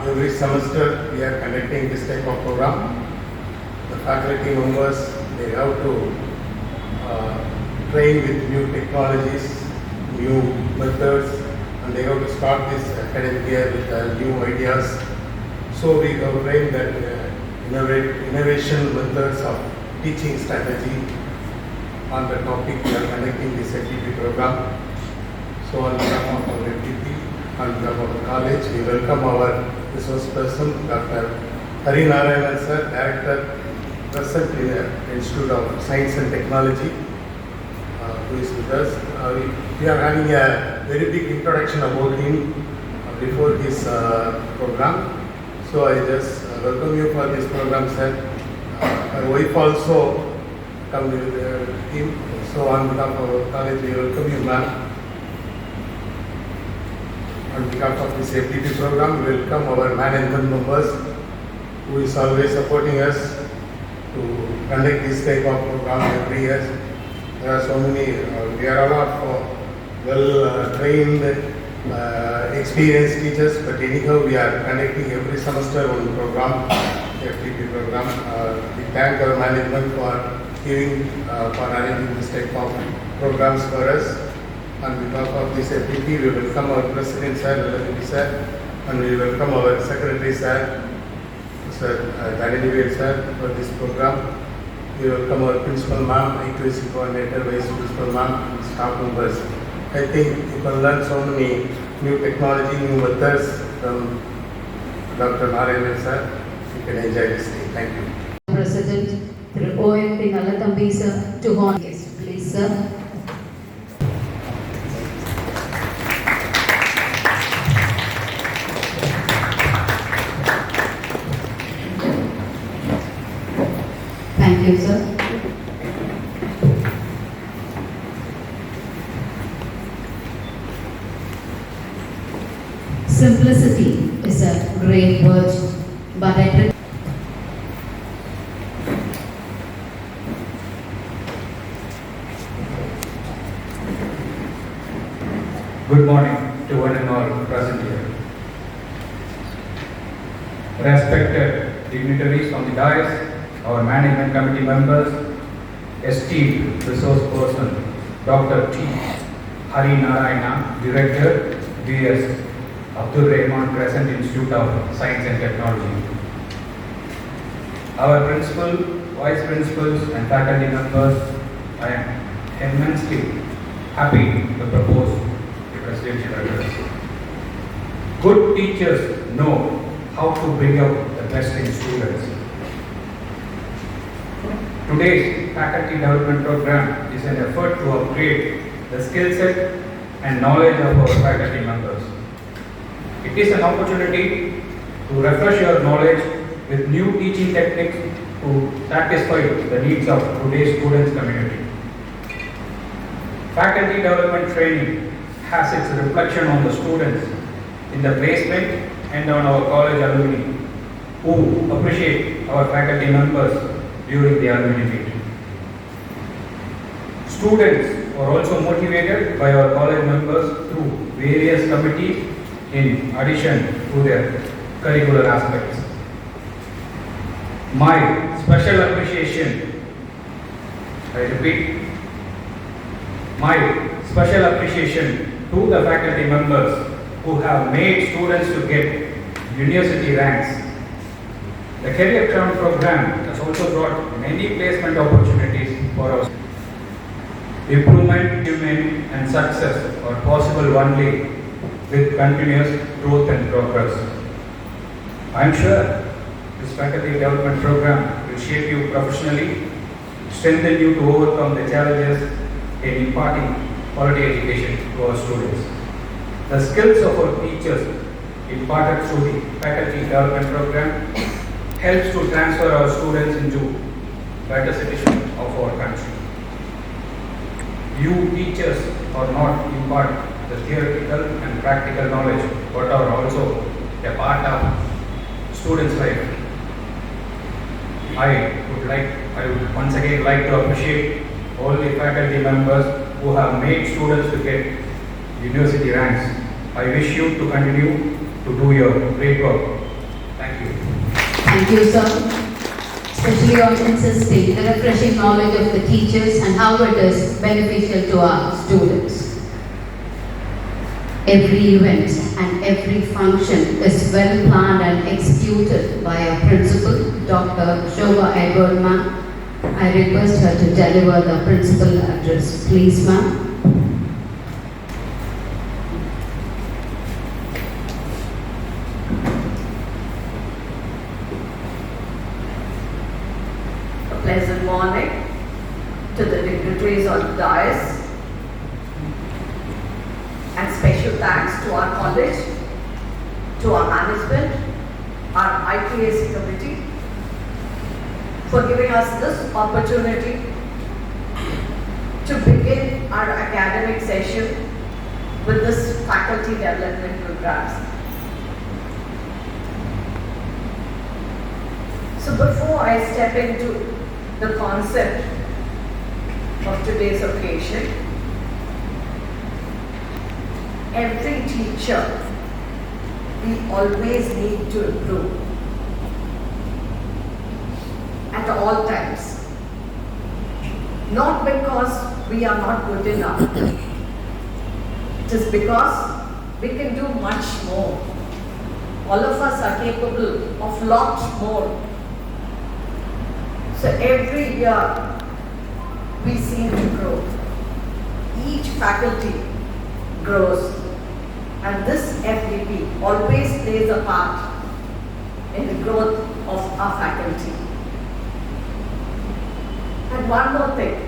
every semester we are conducting this type of program. The faculty members, they have to train with new technologies, new methods, and they have to start this academic year with new ideas. So we have trained that innovation methods of teaching strategy. On the topic we are conducting this FTP program. So on behalf of our FTP, on behalf of the college, we welcome our resource person, Dr. Hari Narayanan sir, Director, present in the Institute of Science and Technology, who is with us. We are having a very big introduction about him before his program. So I just welcome you for this program, sir. Our wife also come with him. So on behalf of our college, we welcome you, ma'am. On behalf of this FTP program, we welcome our management members who is always supporting us to conduct this type of program every year. There are so many, we are all of well-trained, experienced teachers, but anyhow we are conducting every semester one program, FTP program. We thank our management for giving, for arranging this type of programs for us. On behalf of this FTP, we welcome our President Sir, Sir, and we welcome our Secretary Sir, Sir Daniel Sir, for this program. We welcome our Principal Ma'am, IQC Coordinator, Vice Principal Ma'am, and staff members. I think you can learn so many new technology, new methods from Dr. Narayanan Sir. You can enjoy this day. Thank you. President through OMP Nalathambi Sir to honor guest, please sir. Thank you, sir. Simplicity is a great word, but I Good morning to one and all present here. Respected dignitaries on the dais, our management committee members, esteemed resource person, Dr. T. Hari Narayana, Director, B.S. Abdul Rahman Crescent Institute of Science and Technology. Our principal, vice principals and faculty members, I am immensely happy to propose the presidential address. Good teachers know how to bring out the best in students. Today's faculty development program is an effort to upgrade the skill set and knowledge of our faculty members. It is an opportunity to refresh your knowledge with new teaching techniques to satisfy the needs of today's students' community. Faculty development training has its reflection on the students in the placement and on our college alumni who appreciate our faculty members during the alumni meet. Students are also motivated by our college members through various committees in addition to their curricular aspects. My special appreciation, I repeat, my special appreciation to the faculty members who have made students to get university ranks. The Career Crown program has also brought many placement opportunities for us. Improvement, achievement and success are possible only with continuous growth and progress. I am sure this faculty development program will shape you professionally, strengthen you to overcome the challenges in imparting quality education to our students. The skills of our teachers imparted through the faculty development program helps to transfer our students into better citizens of our country. You teachers are not impart the theoretical and practical knowledge, but are also a part of students' life. I would once again like to appreciate all the faculty members who have made students to get university ranks. I wish you to continue to do your great work. Thank you. Thank you, sir. Especially on insisting the refreshing knowledge of the teachers and how it is beneficial to our students. Every event and every function is well planned and executed by our principal, Dr. Shobha Edward, ma'am. I request her to deliver the principal address. Please, ma'am. A pleasant morning to the dignitaries on the dais, and special thanks to our college, to our management, our K.C.S committee for giving us this opportunity to begin our academic session with this faculty development programs. So before I step into the concept of today's occasion, every teacher, we always need to improve at all times. Not because we are not good enough, it is because we can do much more. All of us are capable of lot more. So every year we seem to grow. Each faculty grows, and this FDP always plays a part in the growth of our faculty. And one more thing,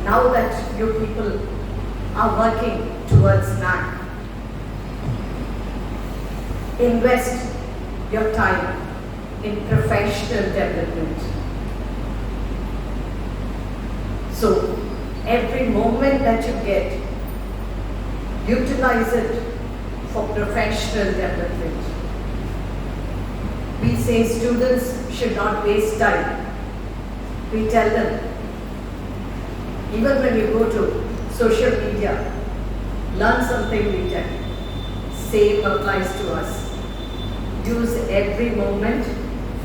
now that you people are working towards NAC, invest your time in professional development. So every moment that you get, utilize it for professional development. We say students should not waste time. We tell them, even when you go to social media, learn something we tell. Same applies to us. Use every moment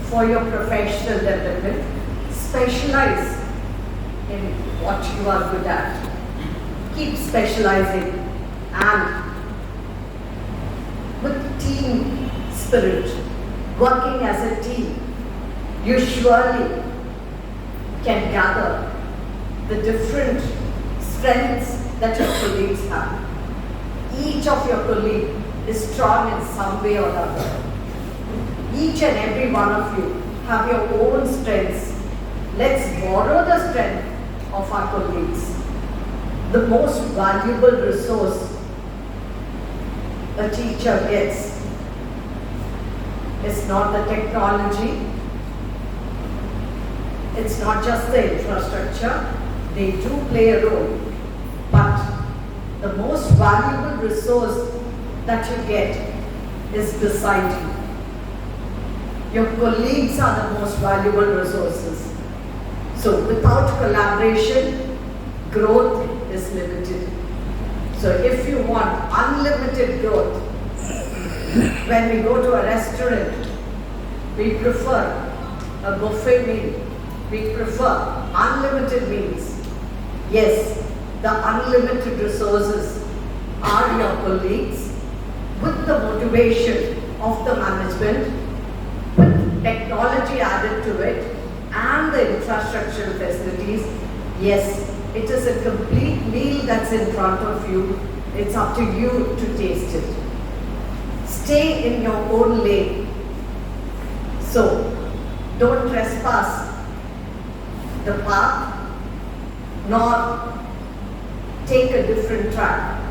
for your professional development. Specialize in what you are good at. Keep specializing, and with team spirit, working as a team, you surely can gather the different strengths that your colleagues have. Each of your colleagues is strong in some way or other. Each and every one of you have your own strengths. Let's borrow the strength of our colleagues. The most valuable resource a teacher gets is not the technology, it's not just the infrastructure. They do play a role, but the most valuable resource that you get is beside you. Your colleagues are the most valuable resources. So without collaboration, growth is limited. So if you want unlimited growth, when we go to a restaurant, we prefer a buffet meal. We prefer unlimited meals. Yes, the unlimited resources are your colleagues with the motivation of the management, with technology added to it and the infrastructural facilities. Yes, it is a complete meal that's in front of you. It's up to you to taste it. Stay in your own lane. So, don't trespass the path, nor take a different track.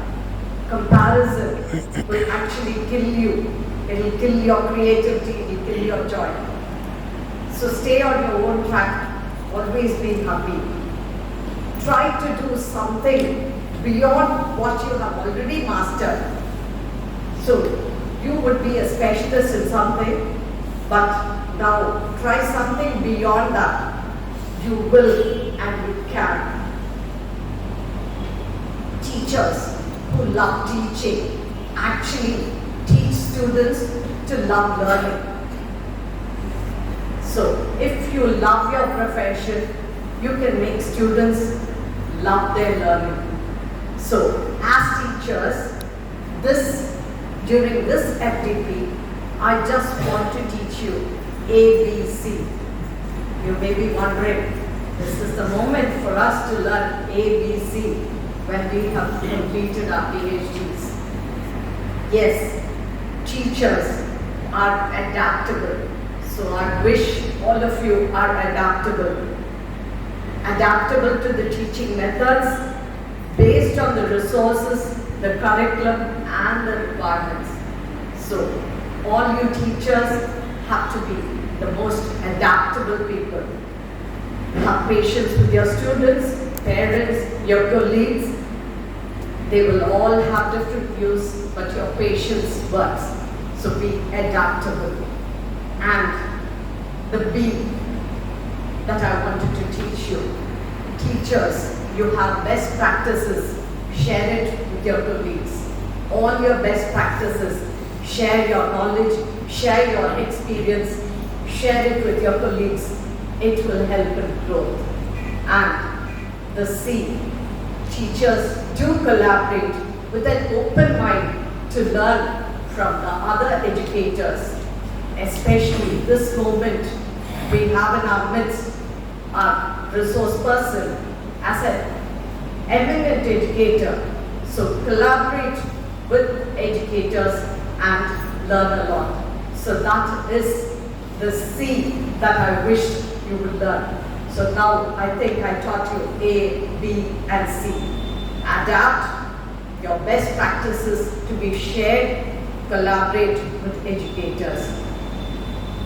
Comparison will actually kill you. It will kill your creativity, it will kill your joy. So stay on your own track, always be happy. Try to do something beyond what you have already mastered. So you would be a specialist in something, but now try something beyond that. You will and you can. Teachers who love teaching actually students to love learning. So, if you love your profession, you can make students love their learning. So, as teachers, during this FDP, I just want to teach you ABC. You may be wondering, this is the moment for us to learn ABC when we have completed our PhDs. Yes, teachers are adaptable. So I wish all of you are adaptable. Adaptable to the teaching methods based on the resources, the curriculum and the requirements. So all you teachers have to be the most adaptable people. Have patience with your students, parents, your colleagues. They will all have different views, but your patience works. So be adaptable. And the B that I wanted to teach you. Teachers, you have best practices. Share it with your colleagues. All your best practices. Share your knowledge, share your experience, share it with your colleagues. It will help in growth. And the C, teachers do collaborate with an open mind to learn from the other educators. Especially this moment we have in our midst our resource person as an eminent educator. So collaborate with educators and learn a lot. So that is the C that I wish you would learn. So now I think I taught you A, B and C. Adapt your best practices to be shared, collaborate with educators.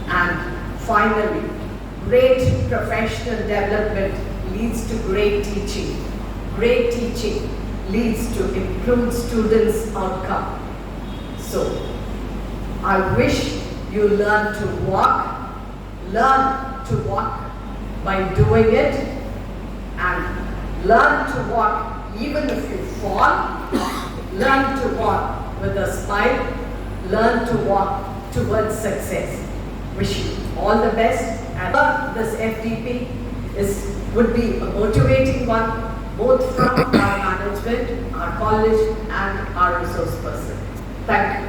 And finally, great professional development leads to great teaching. Great teaching leads to improved students' outcome. So, I wish you learn to walk by doing it, and learn to walk even if you fall, learn to walk with a smile, learn to walk towards success. Wish you all the best, and this FDP would be a motivating one, both from our management, our college and our resource person. Thank you.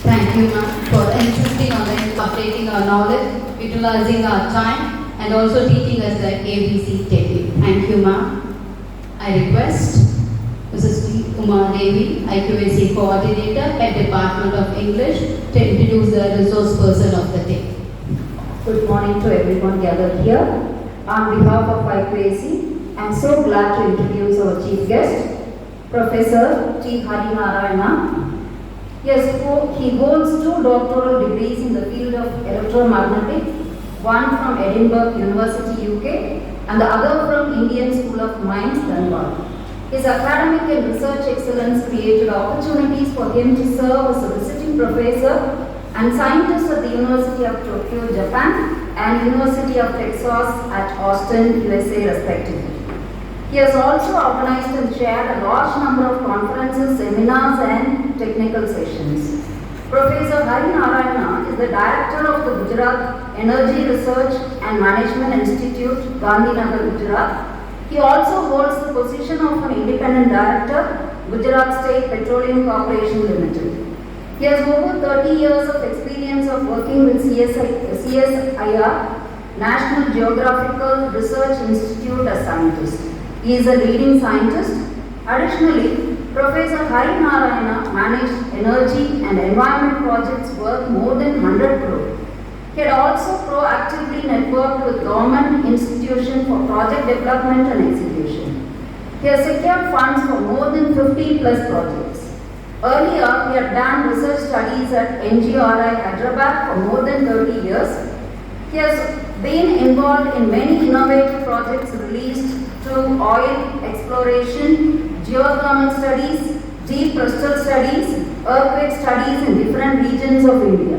Thank you, ma'am, for insisting on updating our knowledge, utilizing our time, and also teaching us the ABC technique. Thank you, ma'am. I request Mrs. T. Uma Devi, IQAC Coordinator, Head Department of English, to introduce the resource person of the day. Good morning to everyone gathered here. On behalf of IQAC, I am so glad to introduce our chief guest, Professor T. Harinarayana. Yes, he holds 2 doctoral degrees in the field of electromagnetic, one from Edinburgh University, UK, and the other from Indian School of Mines, Denmark. His academic and research excellence created opportunities for him to serve as a visiting professor and scientist at the University of Tokyo, Japan, and University of Texas at Austin, USA, respectively. He has also organized and chaired a large number of conferences, seminars, and technical sessions. Professor Harinarayana is the director of the Gujarat Energy Research and Management Institute, Gandhinagar, Gujarat. He also holds the position of an independent director, Gujarat State Petroleum Corporation Limited. He has over 30 years of experience of working with CSIR, National Geographical Research Institute, as scientist. He is a leading scientist. Additionally, Professor Harinarayana managed energy and environment projects worth more than 100 crore. He had also proactively networked with government institutions for project development and execution. He has secured funds for more than 50 plus projects. Earlier, he had done research studies at NGRI Hyderabad for more than 30 years. He has been involved in many innovative projects released to oil exploration, geothermal studies, deep crustal studies, earthquake studies in different regions of India.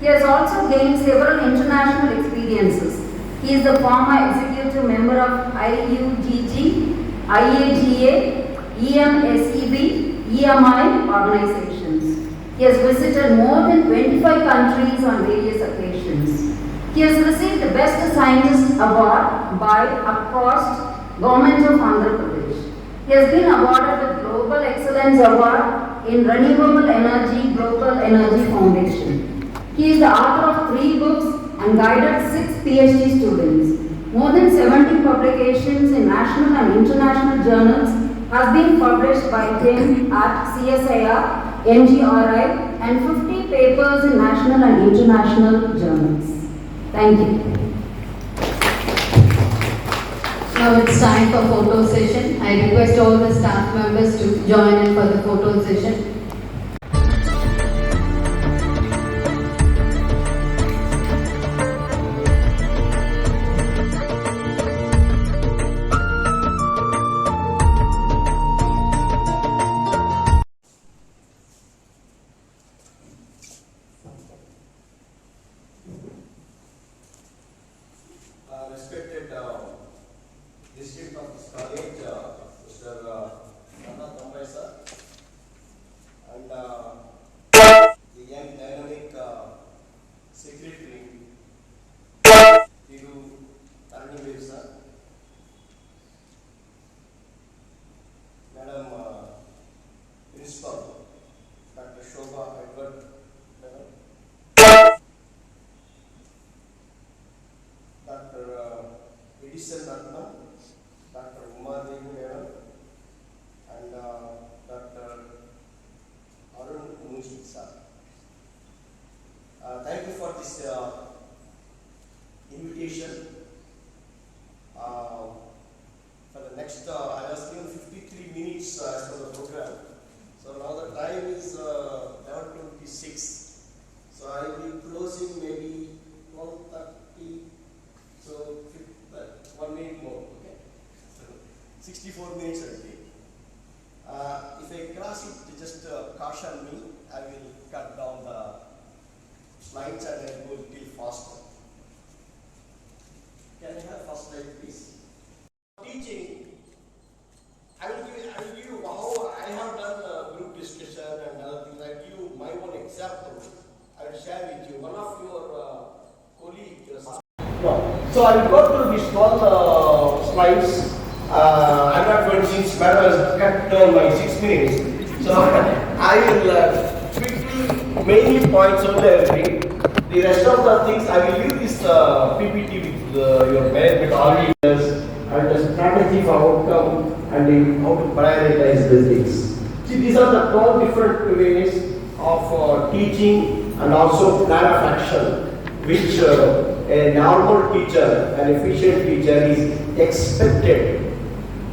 He has also gained several international experiences. He is the former executive member of IUGG, IAGA, EMSEB, EMI organizations. He has visited more than 25 countries on various occasions. He has received the Best Scientist Award by Upcost, Government of Andhra Pradesh. He has been awarded the Global Excellence Award in Renewable Energy Global Energy Foundation. He is the author of 3 books and guided 6 PhD students. More than 70 publications in national and international journals have been published by him at CSIR, NGRI, and 50 papers in national and international journals. Thank you. Now it's time for photo session. I request all the staff members to join in for the photo session. Respected district of this college, Mr. Nana Tambai sir, and the young dynamic secretary, Tiru Tarniveer sir, Madam Principal, Dr. Shobha Edward, Madam, Dr. Edison Ratnam, Dr. Umar Devi Madam, and Dr. Arun Munishi sir. Thank you for this invitation. For the next, I was given 53 minutes as for the program. So now the time is 11:26. So I will be closing maybe 12:30. So 1 minute more, okay? So 64 minutes a day. If I cross it, just caution me. I will cut down the slides and I will go a little faster. Can I have first slide, please? Teaching, I will give you how I have done group discussion and other things. I will give you my own example. I will share with you. One of your colleagues. So I will go through these 12 slides. I'm not going to, since Madam has cut down my 6 minutes. So I will quickly, mainly points only I will read. The rest of the things I will leave this PPT with your management audience and the strategy for outcome and how to prioritize the things. See, these are the 12 different ways of teaching and also plan of action, which a normal teacher, an efficient teacher is expected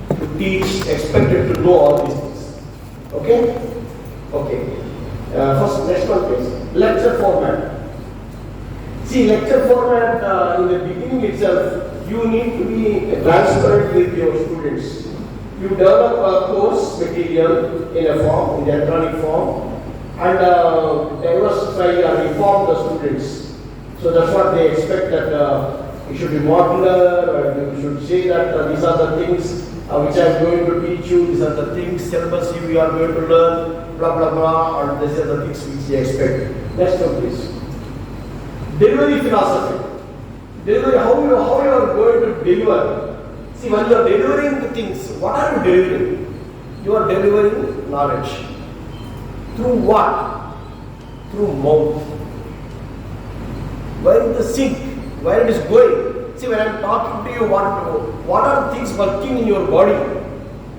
to teach, expected to know all these things. Okay? Okay. First, next one please. Lecture format. See, lecture format in the beginning itself, you need to be transparent with your students. You develop a course material in a form, in the electronic form, and diversify and inform the students. So that's what they expect, that it should be modular, and you should say that these are the things which I am going to teach you, these are the things, syllabus you are going to learn, blah blah blah, and these are the things which they expect. Next one please. Delivery philosophy. Delivery, how you are going to deliver. See, when you are delivering the things, what are you delivering? You are delivering knowledge. Through what? Through mouth. Where is the sink? Where it is going? See, when I am talking to you, what are things working in your body?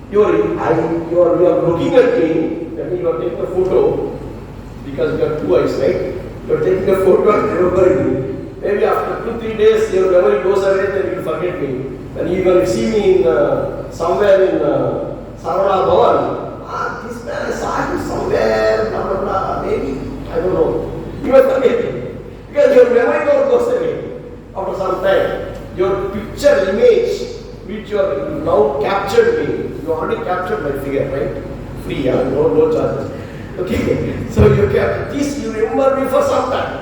You are looking at me, that means you are taking a photo, because you have 2 eyes, right? You are taking a photo and remembering me. Maybe after 2-3 days, your memory goes away, then you forget me. When you will see me in somewhere in Sarvana Bhavan, this man, I saw him somewhere, blah blah blah, maybe, I don't know. You will forget me. Because your memory never goes away after some time. Your picture image, which you are now captured me, you already captured my figure, right? Free, no charges. Okay, so you captured this, you remember me for some time.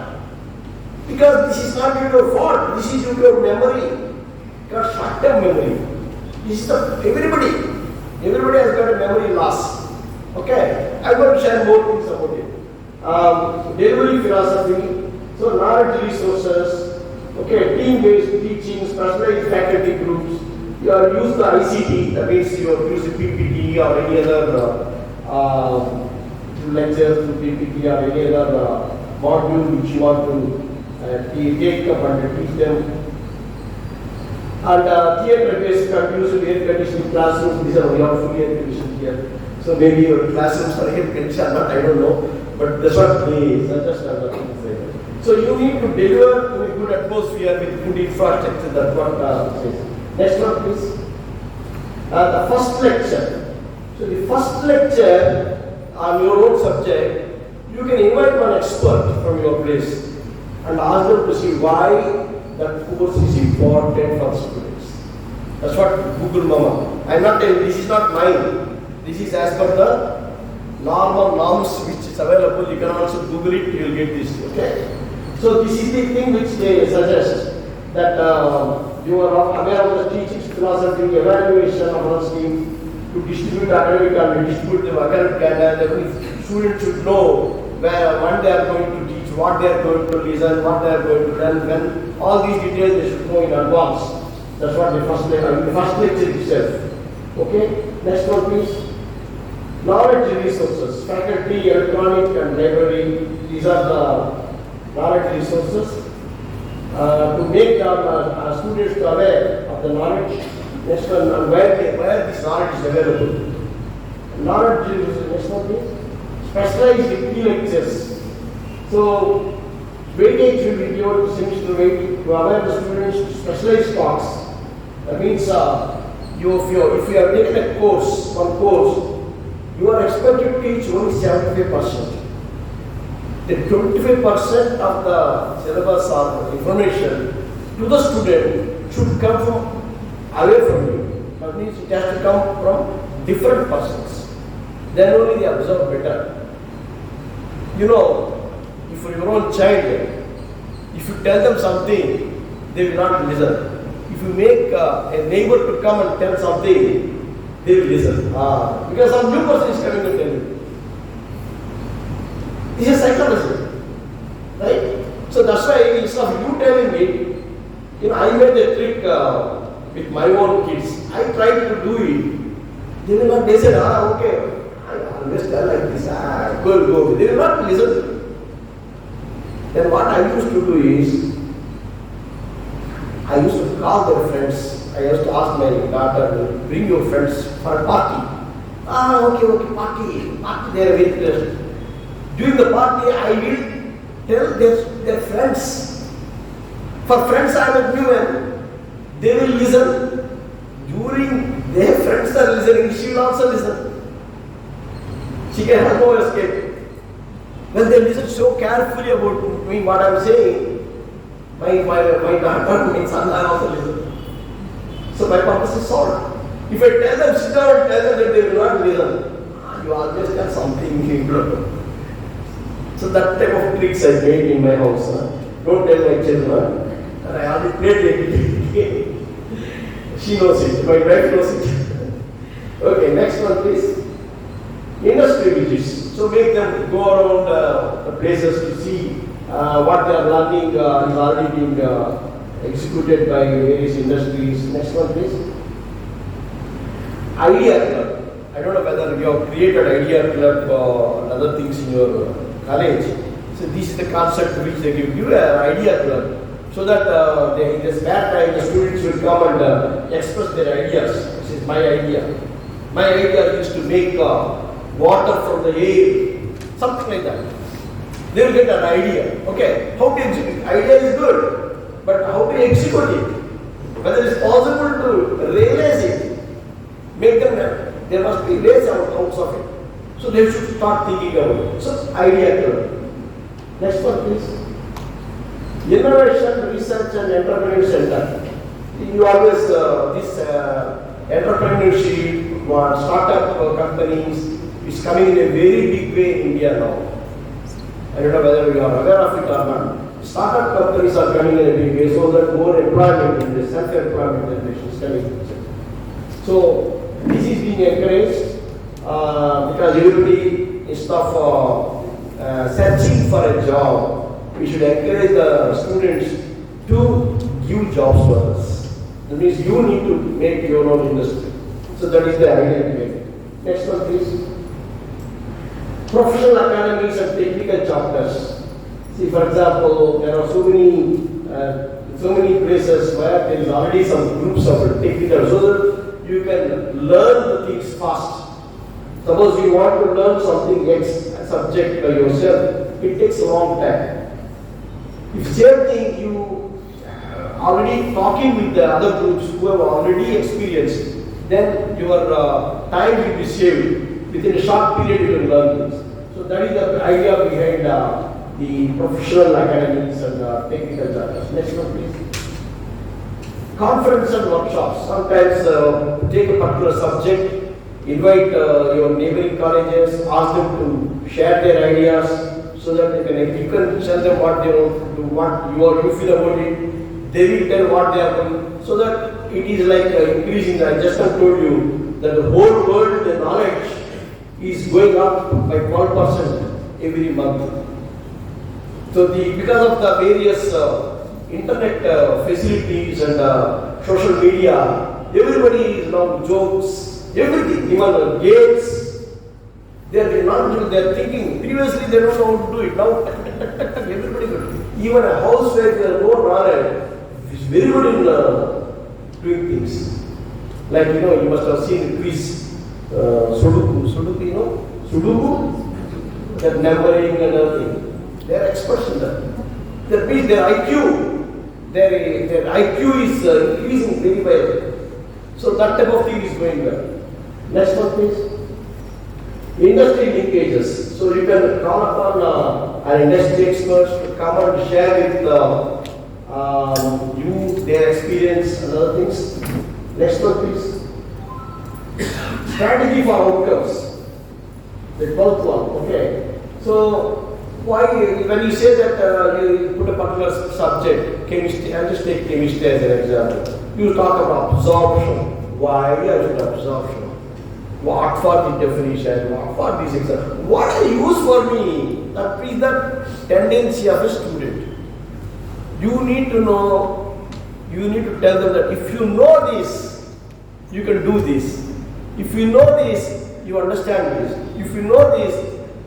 Because this is not your fault, this is your memory. Got short-term memory. This is everybody has got a memory loss. Okay, I'm going to share more things about it. delivery philosophy, so knowledge resources, okay, team-based teaching, specialized faculty groups. You are use the ICT, that means you are using PPT or any other lecture through PPT or any other module which you want to take up and teach them. And theatre-based using air conditioning classrooms. These are not fully air conditioned here. So maybe your classrooms are air conditioned, but I don't know. But that's what they suggest. So you need to deliver in a good atmosphere with good infrastructure. That's what it says. Next one, please. The first lecture. So the first lecture on your own subject, you can invite one expert from your place and ask them to see why that course is important for students. That's what Google Mama. I'm not telling, this is not mine. This is as per the normal norms which is available. You can also Google it, you will get this. Okay. So this is the thing which they suggest, that you are aware of the teaching philosophy, evaluation of our scheme, to distribute academic and distribute the academic calendar. Students should know when they are going to teach, what they are going to listen, what they are going to learn, when all these details they should know in advance. That's what the first lecture itself. Okay, next one please. Knowledge resources, faculty, electronic and library. These are the knowledge resources to make our students aware of the knowledge. Next one, and where this knowledge is available. Knowledge resources. Next one please. Specialized pre-lectures. So, weightage will be given to semester weight to aware the students to specialized talks. That means if you have taken a course, one course, you are expected to teach only 75%. The 25% of the syllabus or information to the student should come from away from you. That means it has to come from different persons. Then only they absorb better. You know, if for your own child, if you tell them something, they will not listen. If you make a neighbor to come and tell something, they will listen. Because some new person is coming to tell you. This is psychology. Right? So that's why instead of you telling me, I made a trick with my own kids. I tried to do it. They will not, they said, okay. I understand like this, go. They will not listen. Then what I used to do is, I used to call their friends. I used to ask my daughter, bring your friends for a party. Okay, party. They are very interested. During the party, I will tell their friends. For friends I have given, they will listen. During their friends are listening, she will also listen. She can have no escape. When they listen so carefully about me, what I am saying, my daughter, my son, I also listen. So my purpose is solved. If I tell them, sit down and tell them that they will not listen, you always got something. So that type of tricks I made in my house. Don't tell my children. And I already played the game. She knows it. My wife knows it. Okay, next one please. Industry visits. So make them go around the places to see what they are learning is already being executed by various industries. Next one please. Idea club. I don't know whether you have created idea club and other things in your college. So this is the concept which they give you an idea club. So that in the spare time the students will come and express their ideas. This is my idea. My idea is to make water from the air, something like that. They will get an idea. Okay, how to execute? Idea is good, but how to execute it? Whether it is possible to realize it, make them, there must be ways out of it. So they should start thinking about it. So idea club. Next one please. Innovation, Research and Entrepreneurship Center. You always, this entrepreneurship, startup companies is coming in a very big way in India now. I don't know whether you are aware of it or not. Startup companies are coming in a big way so that more employment in the self-employment generation is coming. So this is being encouraged because everybody instead of we should encourage the students to give jobs to others. That means you need to make your own industry. So that is the idea here. Next one please. Professional academies and technical chapters. See, for example, there are so many places where there is already some groups of technical, so that you can learn the things fast. Suppose you want to learn something X subject by yourself, it takes a long time. If same thing you already talking with the other groups who have already experienced, then your time will be saved. Within a short period you can learn this. So that is the idea behind the professional academies and technical chapters. Next one please. Conference and workshops. Sometimes take a particular subject, invite your neighboring colleges, ask them to share their ideas so that you can tell them what they want to do, what you feel about it. They will tell what they are doing, so that it is like increasing. I just have told you that the whole world, the knowledge is going up by 12% every month. So because of the various internet facilities and social media, everybody is now jokes, everything, even games. They are thinking. Previously they don't know how to do it. Now everybody can do it. Even a house where there is no knowledge is very good in doing things. Like you must have seen the quiz. Sudoku, that numbering and everything. They are experts in that. That means their IQ, their IQ is increasing very well. So that type of thing is going well. Next one please. Industry linkages. So you can call upon an industry experts to come and share with you their experience and other things. Next one please. Strategy for outcomes. The 12th one, okay. So, why, when you say that you put a particular subject, chemistry, I'll just take chemistry as an example. You talk about absorption. Why I should absorption? What for the definition? What for this example? What are use for me? That is the tendency of a student. You need to know, you need to tell them that if you know this, you can do this. If you know this, you understand this. If you know this,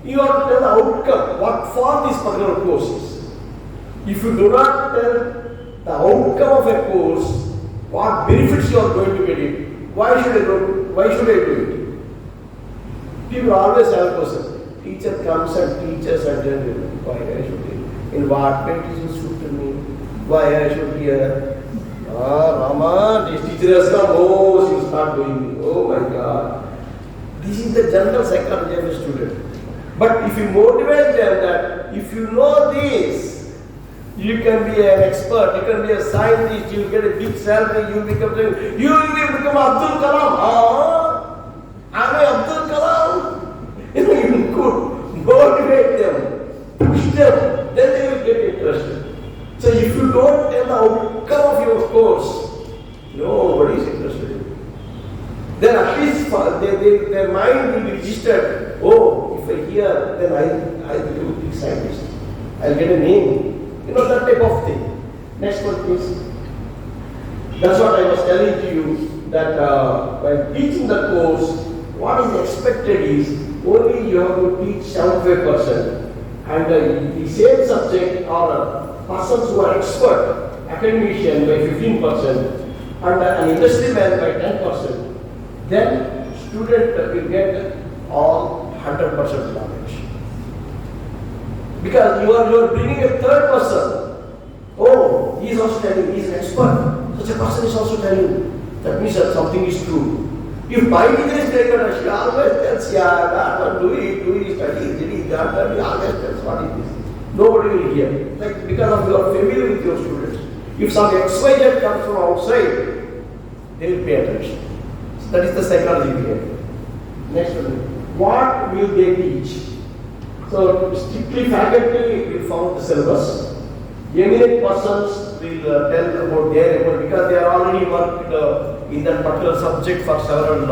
you have to tell the outcome, what for this particular course is. If you do not tell the outcome of a course, what benefits you are going to get it, why should I do it? People always have a question. Teacher comes and teaches and tells you, why I should do it? In what way it is useful to me? Why I should hear? Rama, this teacher has come, oh, she will start doing it. Oh my God. This is the general psychology of a student. But if you motivate them that if you know this, you can be an expert, you can be a scientist, you will get a big salary, you will become Abdul Kalam. Am I Abdul Kalam? You could motivate them, push them, then they will get interested. So if you don't tell the outcome of your course, nobody is interested in it. Then at least their mind will be registered. Oh, if I hear, then I'll become a big scientist. I'll get a name. That type of thing. Next one please. That's what I was telling to you, that when teaching the course, what is expected is only you have to teach 75%, and the same subject or persons who are expert, academician by 15%, and an industry man by 10%, then student will get all 100% knowledge. Because you are bringing a third person. Oh, he is also telling, he is an expert. Such a person is also telling. That means that something is true. If my teacher is telling that, she always tells, do it, study, he always tells what it is. Nobody will hear. Like, because of you are familiar with your students. If some XYZ comes from outside, they will pay attention. So that is the psychology behind it. Next one. What will they teach? So strictly faculty will follow the syllabus. Eminent persons will tell about their effort because they are already worked in that particular subject for several.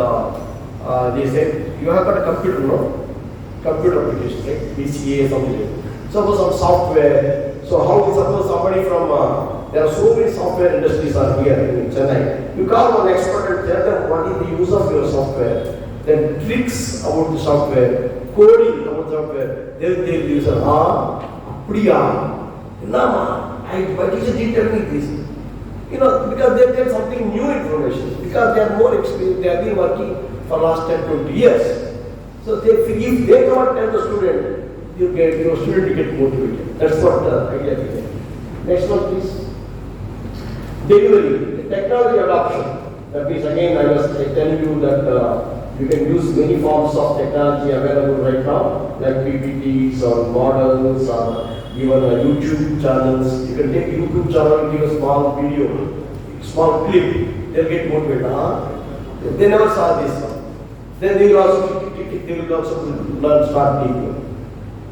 They said you have got a computer, no? Computer application, right? BCA something. Suppose on software, So how is suppose somebody from, there are so many software industries are here in Chennai. You call one expert and tell them what is the use of your software, then tricks about the software, coding about software, they'll use a Priya, Nama, my teacher didn't tell me this. Because they get something new information, because they are more experienced, they have been working for last 10-20 years. So if they come and tell the student, your student will get motivated. That's what the idea is. Next one please. Delivery, technology adoption. That means again I was telling you that you can use many forms of technology available right now, like PPTs or models or even YouTube channels. You can take YouTube channel and give a small video, small clip, they'll get motivated. They never saw this one. Then they will also learn, start teaching.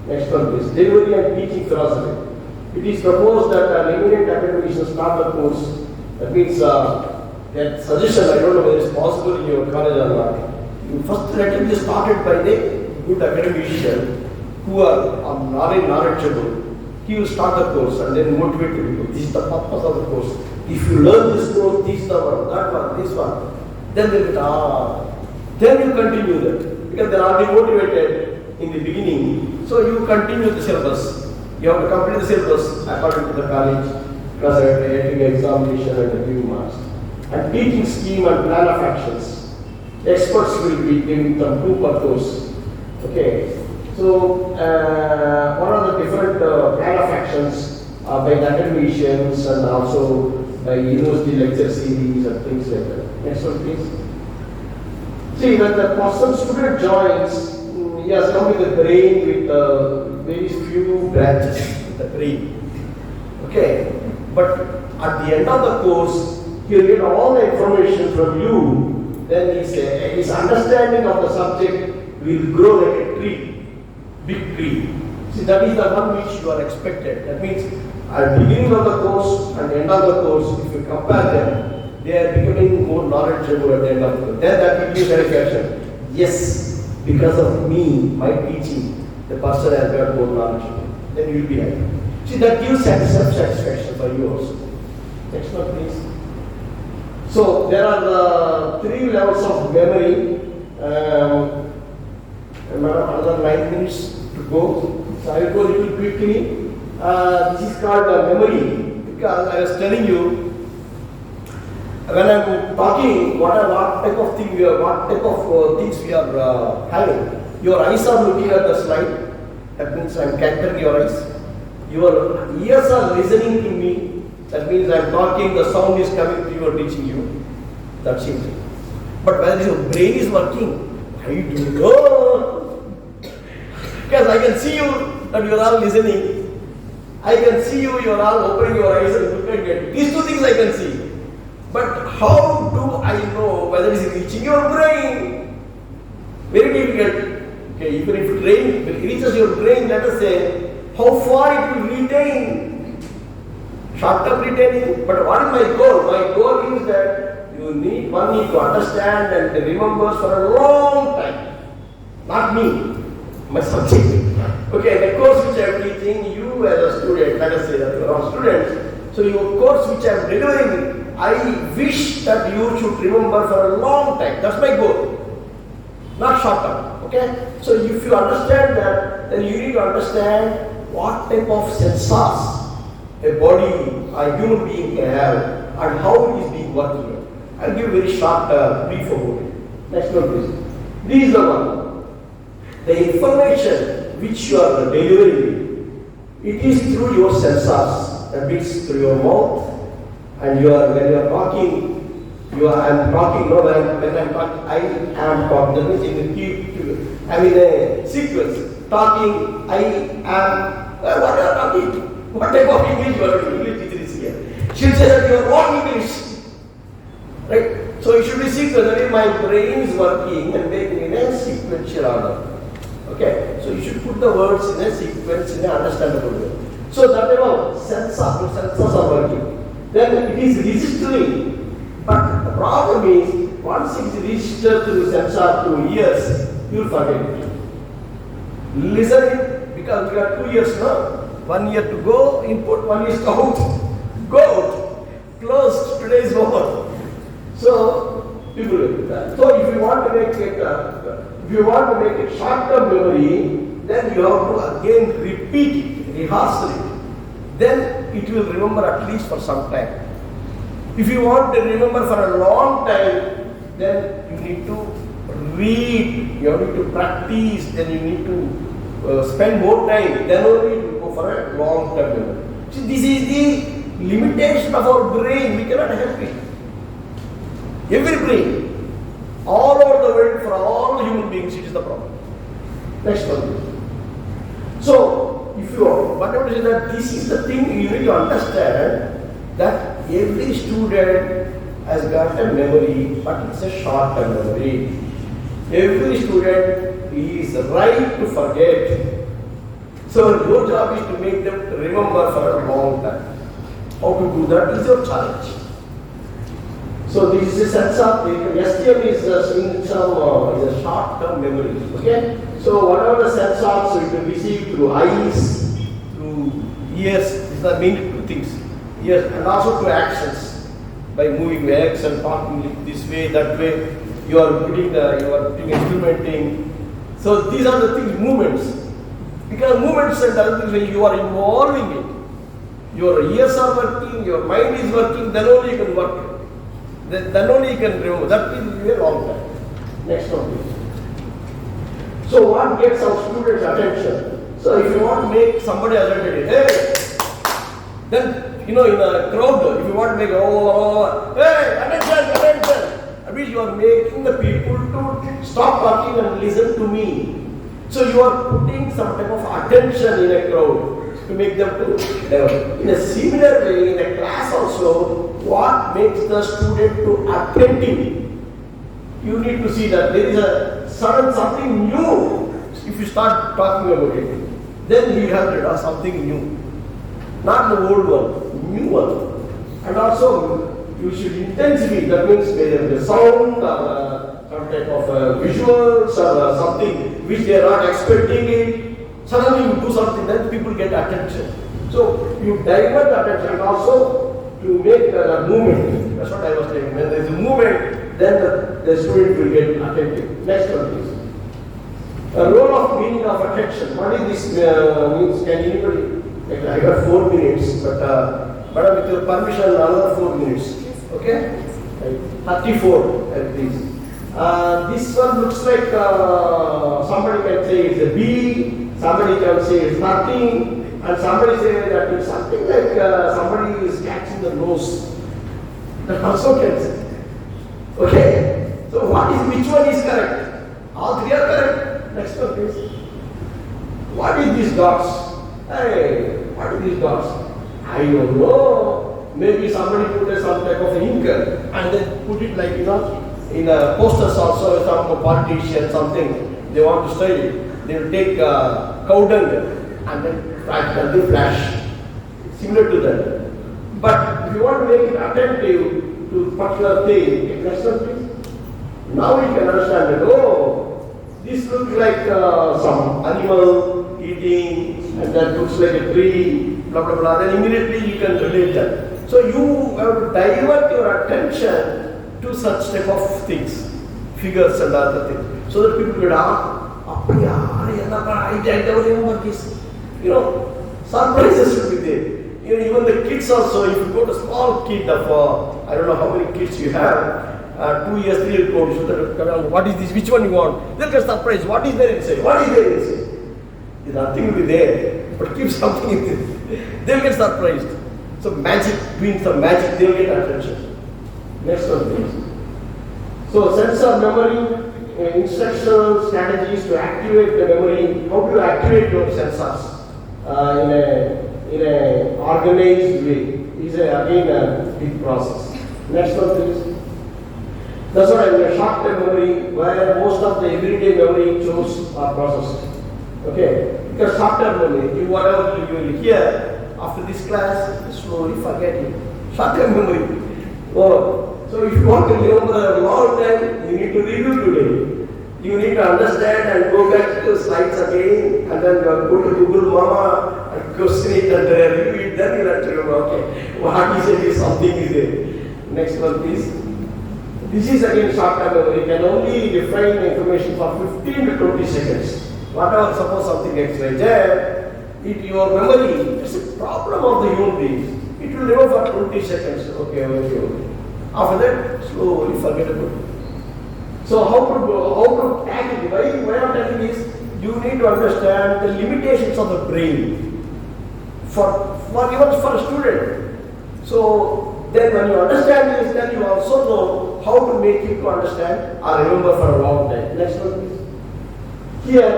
Next one please. Delivery and teaching philosophy. It is proposed that an eminent academician start a course. That means that suggestion, I don't know whether it's possible in your college or not. You first let it be started by the good academician who are knowledgeable. He will start the course and then motivate people. This is the purpose of the course. If you learn this course, this one, that one, this one, then they will then you continue that. Because they are already motivated in the beginning. So you continue the syllabus. You have to complete the syllabus according to the college, because I have to getting examination and giving marks. And teaching scheme and plan of actions. Experts will be giving some proof per course. Okay. So, what are the different plan of actions by the academicians and also by university lecture series and things like that. Next one, please. See, when the student joins, he has come with a brain with very few branches with the brain. Okay, but at the end of the course, he will get all the information from you. Then his understanding of the subject will grow like a tree. Big tree. See, that is the one which you are expected. That means at the beginning of the course and end of the course, if you compare them, they are becoming more knowledgeable at the end of the course. Then that will be satisfaction. Yes, because of me, my teaching, the person has got more knowledgeable. Then you will be happy. See, that gives satisfaction for you also. Next one, please. So there are 3 levels of memory. Another 9 minutes to go. So I will go a little quickly. This is called memory, because I was telling you, when I am talking, what type of thing things we are having. Your eyes are looking at the slide. That means I am capturing your eyes. Your ears are listening to me. That means I am talking. The sound is coming to you or reaching you. That's it. But when your brain is working, I do know. Because I can see you that you are all listening. I can see you are all opening your eyes and looking at it. These 2 things I can see. But how do I know whether it is reaching your brain? Very difficult. Okay, even if it reaches your brain, let us say, how far it will retain? Short-term retaining. But what is my goal? My goal is that one need to understand and remember for a long time. Not me, my subject. Okay, the course which I am teaching, you as a student, let us say that you are all students. So your course which I am delivering, I wish that you should remember for a long time. That's my goal. Not short term. Okay? So if you understand that, then you need to understand what type of sensors a body, a human being can have and how it is being working. I'll give a very short brief about it. Next one please. This is the one. The information which you are delivering, it is through your sensors. That means through your mouth, and when you are talking, I am talking, no, when I am talking, I am talking. That means I am in a sequence. Talking, I am, what you are talking? What type of English you are doing? English teacher is here. She will say that you are wrong English. Right? So it should be sequence. That is, my brain is working and making in a sequential order. Okay? So you should put the words in a sequence, in an understandable way. So that sensors are working. Then it is registering. But the problem is, once it is registered through sensor through ears, you will forget it. Listen it, because we got 2 years now. 1 year to go, input, 1 year to out, go out, closed, today is over. So, people, so if you want to make it short-term memory, then you have to again repeat it, rehearse it. Then it will remember at least for some time. If you want to remember for a long time, then you need to read, you need to practice, then you need to spend more time, then only you go for a long term memory. See, this is the limitation of our brain, we cannot help it. Every brain, all over the world, for all human beings, it is the problem. Next one. So, if you whatever is that, this is the thing you need to understand, that every student has got a memory, but it's a short-term memory. Every student is right to forget. So your job is to make them remember for a long time. How to do that is your challenge. So this is a sense of STM is a short-term memory. Okay. So whatever the sensors you can receive through eyes, through ears, these are mainly two things. Yes, and also to actions by moving legs and talking this way, that way. You are putting experimenting. So these are the things, movements. Because movements and other things, when you are involving it, your ears are working, your mind is working, then only you can work. Then only you can remember. That will be a long time. Next one, please. So what gets our students' attention? So if you want to make somebody attentive, hey, then in a crowd, if you want to make hey, attention. I mean, you are making the people to stop talking and listen to me. So you are putting some type of attention in a crowd to make them to develop. In a similar way, in a class also, what makes the student to attentive? You need to see that there is a sudden something new. If you start talking about it, then you have to do something new. Not the old one, new one. And also, you should intensify, that means whether the sound or some type of visuals or something which they are not expecting it. Suddenly you do something, then people get attention. So you divert attention and also to make the movement. That's what I was saying. When there is a movement, then the student will get attentive. Next one, please. The role of meaning of attention. What is this means? Can anybody? I got 4 minutes, but with your permission, another 4 minutes. Okay? 34 at least. This one looks like somebody can say it's a bee, somebody can say it's nothing, and somebody say that it's something like somebody is catching the nose. That also can say. Okay? So which one is correct? All 3 are correct. Next one please. What is these dots? Hey, what are these dots? I don't know. Maybe somebody put some type of ink and then put it like, in a posters also, some politician, something, they want to study. They will take cow dung and then they flash. Similar to that. But if you want to make it attentive to particular thing, next one please. Now you can understand that, this looks like some animal eating, and that looks like a tree, blah blah blah. Then immediately you can relate that. So you have to divert your attention to such type of things, figures and other things, so that people will I never remember this. Surprises should be there. Even the kids also, if you go to small kid of, I don't know how many kids you have, 2 years, 3 years old, so what is this, which one you want? They'll get surprised, what is there inside, what is there inside? Nothing will be there, but keep something in there. They'll get surprised. So magic, doing some magic, they'll get attention. Next one please. So sensor memory, instructional strategies to activate the memory. How do you activate your sensors in a organized way? Is again a big process. Next one please. That's what I mean, a short-term memory where most of the everyday memory chores are processed. Okay, because short-term memory, whatever you will hear after this class, slowly forget it. Short-term memory. So if you want to remember a long time, you need to review today. You need to understand and go back to the slides again and then go to Google Mama and question it and review it. Then you have to remember, okay, what is it is something is there. Next one please. This is again short-term memory. You can only define the information for 15 to 20 seconds. Whatever, suppose something X, Y, Z, your memory, it's a problem of the human beings. It will remember for 20 seconds. Okay. After that, slowly forget about it. So how to tackle it? Why I'm tackling is, you need to understand the limitations of the brain for even for a student. So then when you understand this, then you also know how to make it to understand or remember for a long time. Next one please. Here,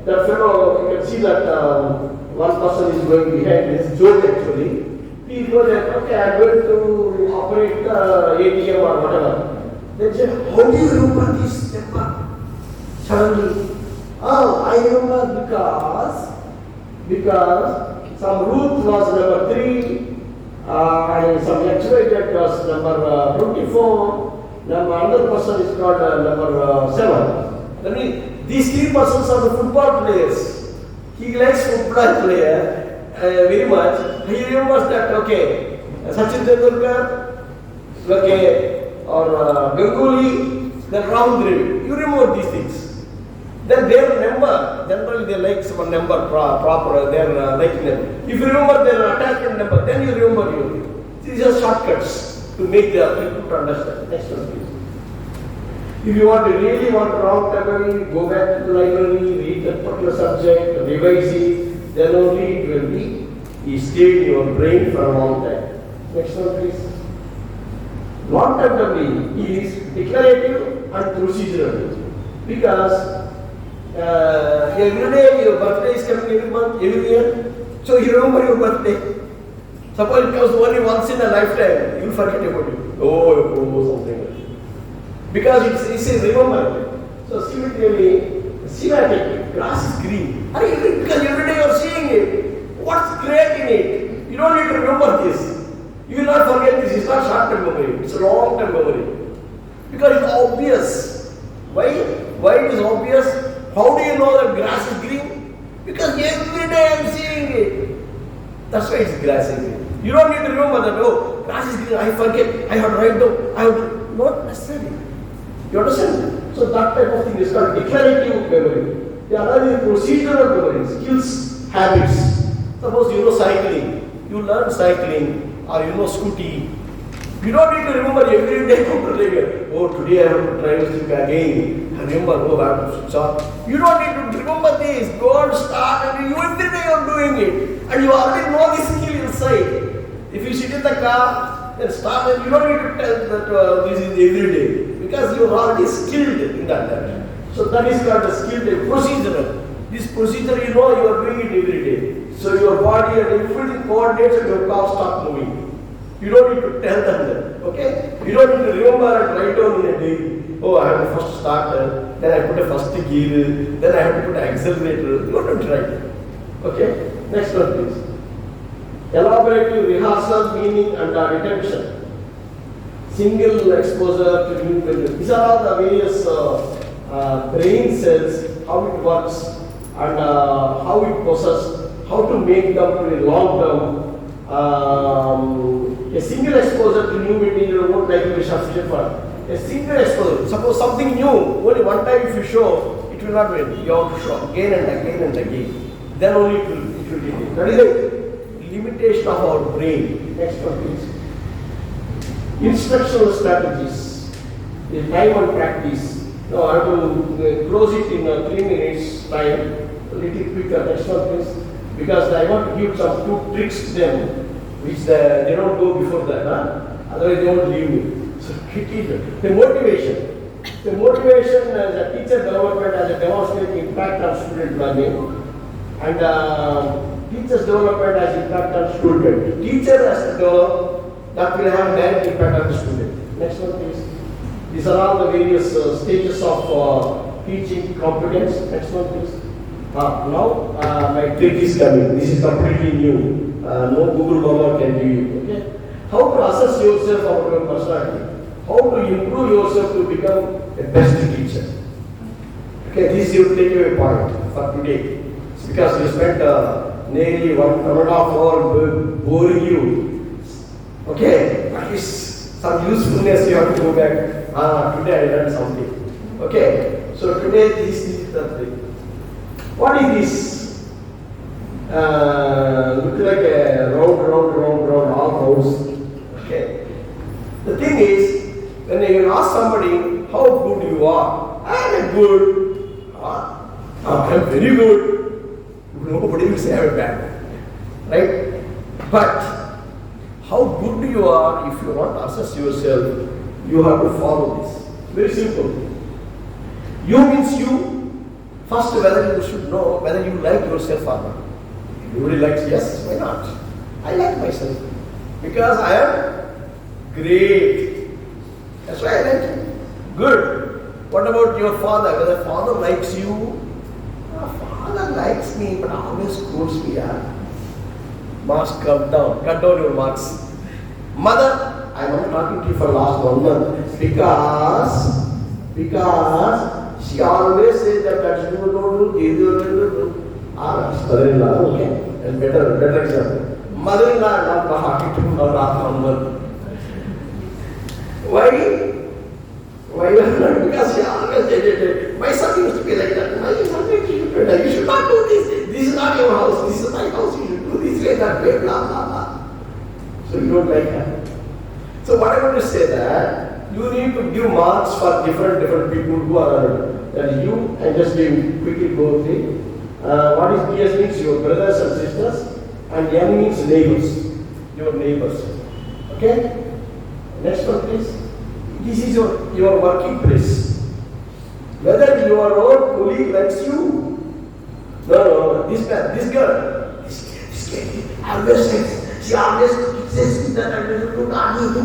that fellow, you can see that one person is going behind this joke actually. He goes that, okay, I'm going to operate the ATM or whatever. Then say, how do you remember this number? Suddenly, I remember because some Ruth was number 3, and some XYZ was number 24, another person is called number 7. That means these 3 persons are the football players. He likes football player very much. He remembers that, okay, Sachin Tendulkar, okay, or Ganguly, then Rahul Dravid. You remember these things. Then their number, generally they like some number proper, their like them. If you remember their attachment number, then you remember you. These are shortcuts to make the people to understand. Next one please. If you really want to long-term memory, go back to the library, read that particular subject, revise it, then only it will be stay in your brain for a long time. Next one please. Long-term memory is declarative and procedural because every day your birthday is coming every month, every year, so you remember your birthday. Suppose it comes only once in a lifetime, you will forget about it. Oh, something like that. Because it's a remember. So similarly, schematic, grass is green. Because every day you are seeing it. What's great in it? You don't need to remember this. You will not forget this. It's not short-term memory. It's a long-term memory. Because it's obvious. Why? Why it is obvious? How do you know that grass is green? Because every day I am seeing it. That's why it's grass is green. You don't need to remember that, oh, grass is green, I forget, I have to write down, I have to, not necessarily. You understand? So that type of thing is called declarative memory. The other is procedural memory, skills, habits. Suppose you know cycling, you learn cycling, or you know scooty. You don't need to remember every day oh, today I have to drive this again. I remember, oh, I have to switch off. You don't need to remember this. Go and start, and you every day you are doing it. And you already know the skill inside. If you sit in the car, then start, and you don't need to tell that this is every day. Because you are already skilled in that direction. So that is called a skilled procedural. This procedure, you know, you are doing it every day. So your body and everything coordinates and your car starts moving. You don't need to tell them that, okay? You don't need to remember and write down in a day. Oh, I have to first start, then I put a first gear, then I have to put an accelerator. You don't need to write. Okay? Next one please. Elaborative rehearsal, meaning and retention. Single exposure to new memory. These are all the various brain cells, how it works, and how it processes, how to make them to a long term. A single exposure to new material won't likely be sufficient for a single exposure. Suppose something new, only one time if you show, it will not win. You have to show again and again and again. Then only it will be there. That is the limitation of our brain. Next one please. Instructional strategies. The time and practice. Now I have to close it in 3 minutes time. A little quicker. Next one please. Because I want to give some 2 tricks to them, which they don't go before that. Otherwise they won't leave me. So the motivation. The motivation as a teacher development as a demonstrating impact on student learning. And teacher's development has impact on student. Teacher has to develop, that will have direct impact on the student. Next one please. These are all the various stages of teaching competence. Next one please. Now my trick is coming. This is completely new. No Google Mama can do it. Okay? How to assess yourself about your personality. How to improve yourself to become a best teacher. Okay, this is your takeaway point for today. It's because you spent nearly 1.5 hours boring you. Okay, at least some usefulness you have to go back. Today I learned something. Okay, so today this is the thing. What is this? Look like a round, all rounds. Okay. The thing is, when you ask somebody how good you are, I'm good. I'm very good. Nobody will say I'm bad. Right? But how good you are, if you want to assess yourself, you have to follow this. Very simple. You means you. First, whether you should know whether you like yourself or not. Everybody likes, yes, why not? I like myself. Because I am great. That's why I like you. Good. What about your father? Whether father likes you? Father likes me, but always scolds me. Marks cut down your marks. Mother, I am not talking to you for last 1 month because she always says that she will not do, this will do. Mother-in-law, okay, and better example. Mother-in-law, not talking to her last 1 month. Why? Because she always said, my son used to be like that. My son used to be like that. You should not do this. This is not your house. This is my house. You should do this way, that way, blah, blah, blah. So you don't like that. So what I want to say that you need to give marks for different people who are around. That you, and just give quickly go through. What is PS means your brothers and sisters, and M means neighbors, your neighbors. Okay? Next one please. This is your working place. Whether your own colleague likes you. No, this girl, always says, she always says that I will not do.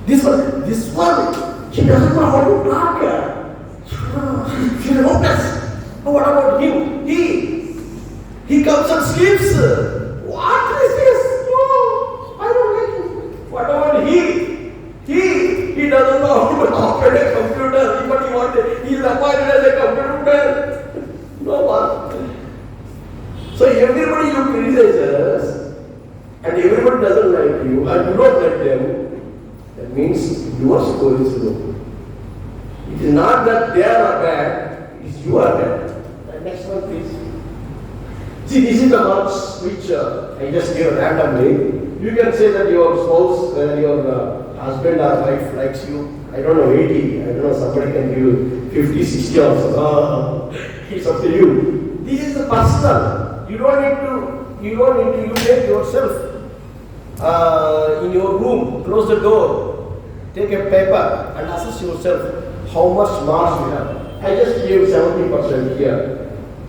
This one, she doesn't know how to talk. She's hopeless. What about him? He comes and sleeps. What is this? No, I don't like him. What about he doesn't know how to operate a computer. Even he's appointed as a computer. No one. So everybody you criticize and everybody doesn't like you and you don't like them, that means your score is low. It is not that they are bad, it is you are bad. Next one please. See, this is the marks which I just gave randomly. You can say that your spouse, your husband or wife likes you, I don't know, 80, I don't know, somebody can give 50, 60 also. It's up to you. This is the personal. You don't need to, you take yourself in your room, close the door, take a paper and assess yourself how much marks you have. I just gave 70% here.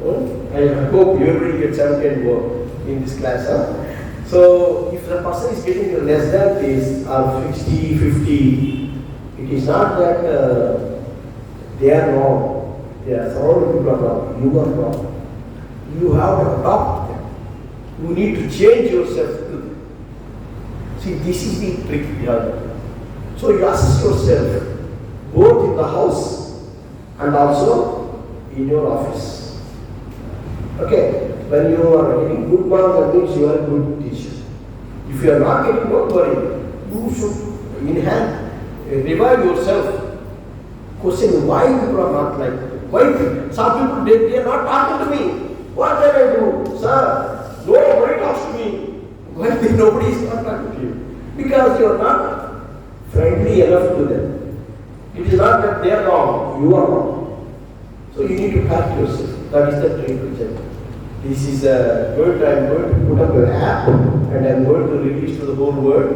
I hope everybody gets 70 and more in this class. So if the person is getting less than this or 60, 50, it is not that they are wrong. They are surrounded people are wrong. You are wrong. You have to adopt them. You need to change yourself to them. See, this is the trick behind. So you ask yourself, both in the house and also in your office. Okay, when you are getting good marks, that means you are a good teacher. If you are not getting, don't worry. You should revive yourself. Question why people are not like that. Why? Some people they are not talking to me. What can I do? Sir, nobody talks to me. Why nobody is not talking to you? Because you are not friendly enough to them. It is not that they are wrong, you are wrong. So you need to correct yourself. That is the trick. This is I'm going to put up an app and I'm going to release to the whole world.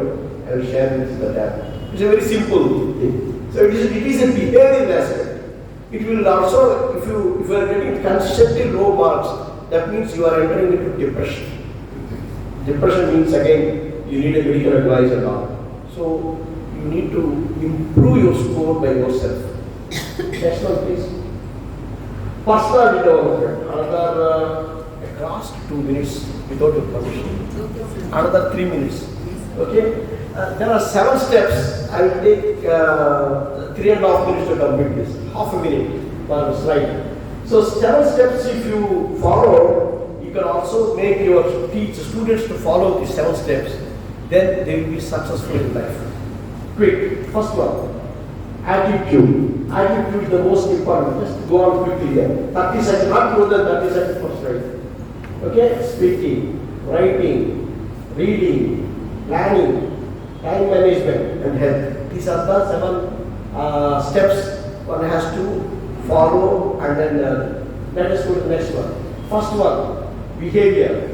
I will share this with the app. It's a very simple thing. So it is a behavioral aspect. It will also, if you are getting consistently low marks, that means you are entering into depression. Depression means again you need a medical advice and all. So you need to improve your score by yourself. Next one please. Personal development. Another across 2 minutes without your permission. Another 3 minutes. Okay. There are 7 steps. I will take 3.5 minutes to complete this. Half a minute. per slide. So 7 steps if you follow, you can also make your students to follow the 7 steps. Then they will be successful in life. Quick, first one, attitude. Attitude is the most important. Just go on quickly here. 30 seconds, not more than 30 seconds per slide. Okay, speaking, writing, reading, planning, time management and health. These are the 7 steps one has to follow, and then let us go to the next one. First one, behavior.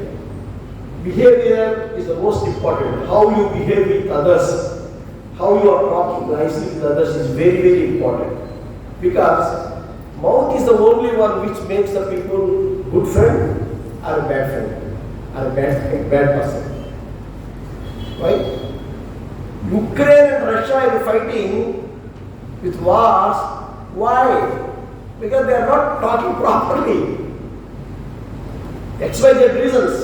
Behavior is the most important. How you behave with others, how you are talking nicely with others is very, very important. Because mouth is the only one which makes the people good friend or a bad friend or a bad person. Right? Ukraine and Russia are fighting with wars. Why? Because they are not talking properly. XYZ reasons.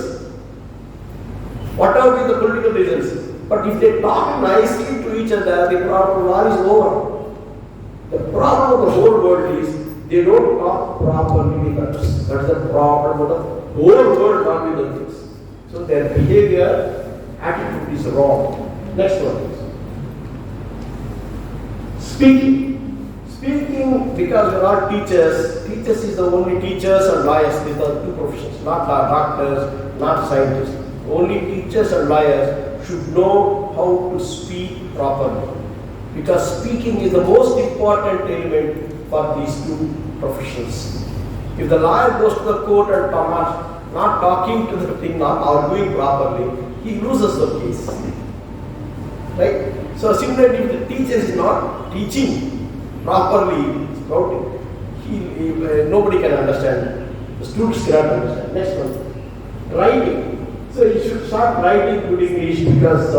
Whatever be the political reasons. But if they talk nicely to each other, the problem war is over. The problem of the whole world is they don't talk properly with others. That's the problem of the whole world, not with others. So their behavior, attitude is wrong. Next one. Speaking. Speaking, because we are not teachers. Teachers is the only teachers and lawyers. These are 2 professions, not doctors, not scientists. Only teachers and lawyers should know how to speak properly. Because speaking is the most important element for these 2 professions. If the lawyer goes to the court and not talking to the thing, not arguing properly, he loses the case. Right? So similarly, if the teacher is not teaching properly, nobody can understand. The students cannot understand. Next one, writing. So you should start writing good English because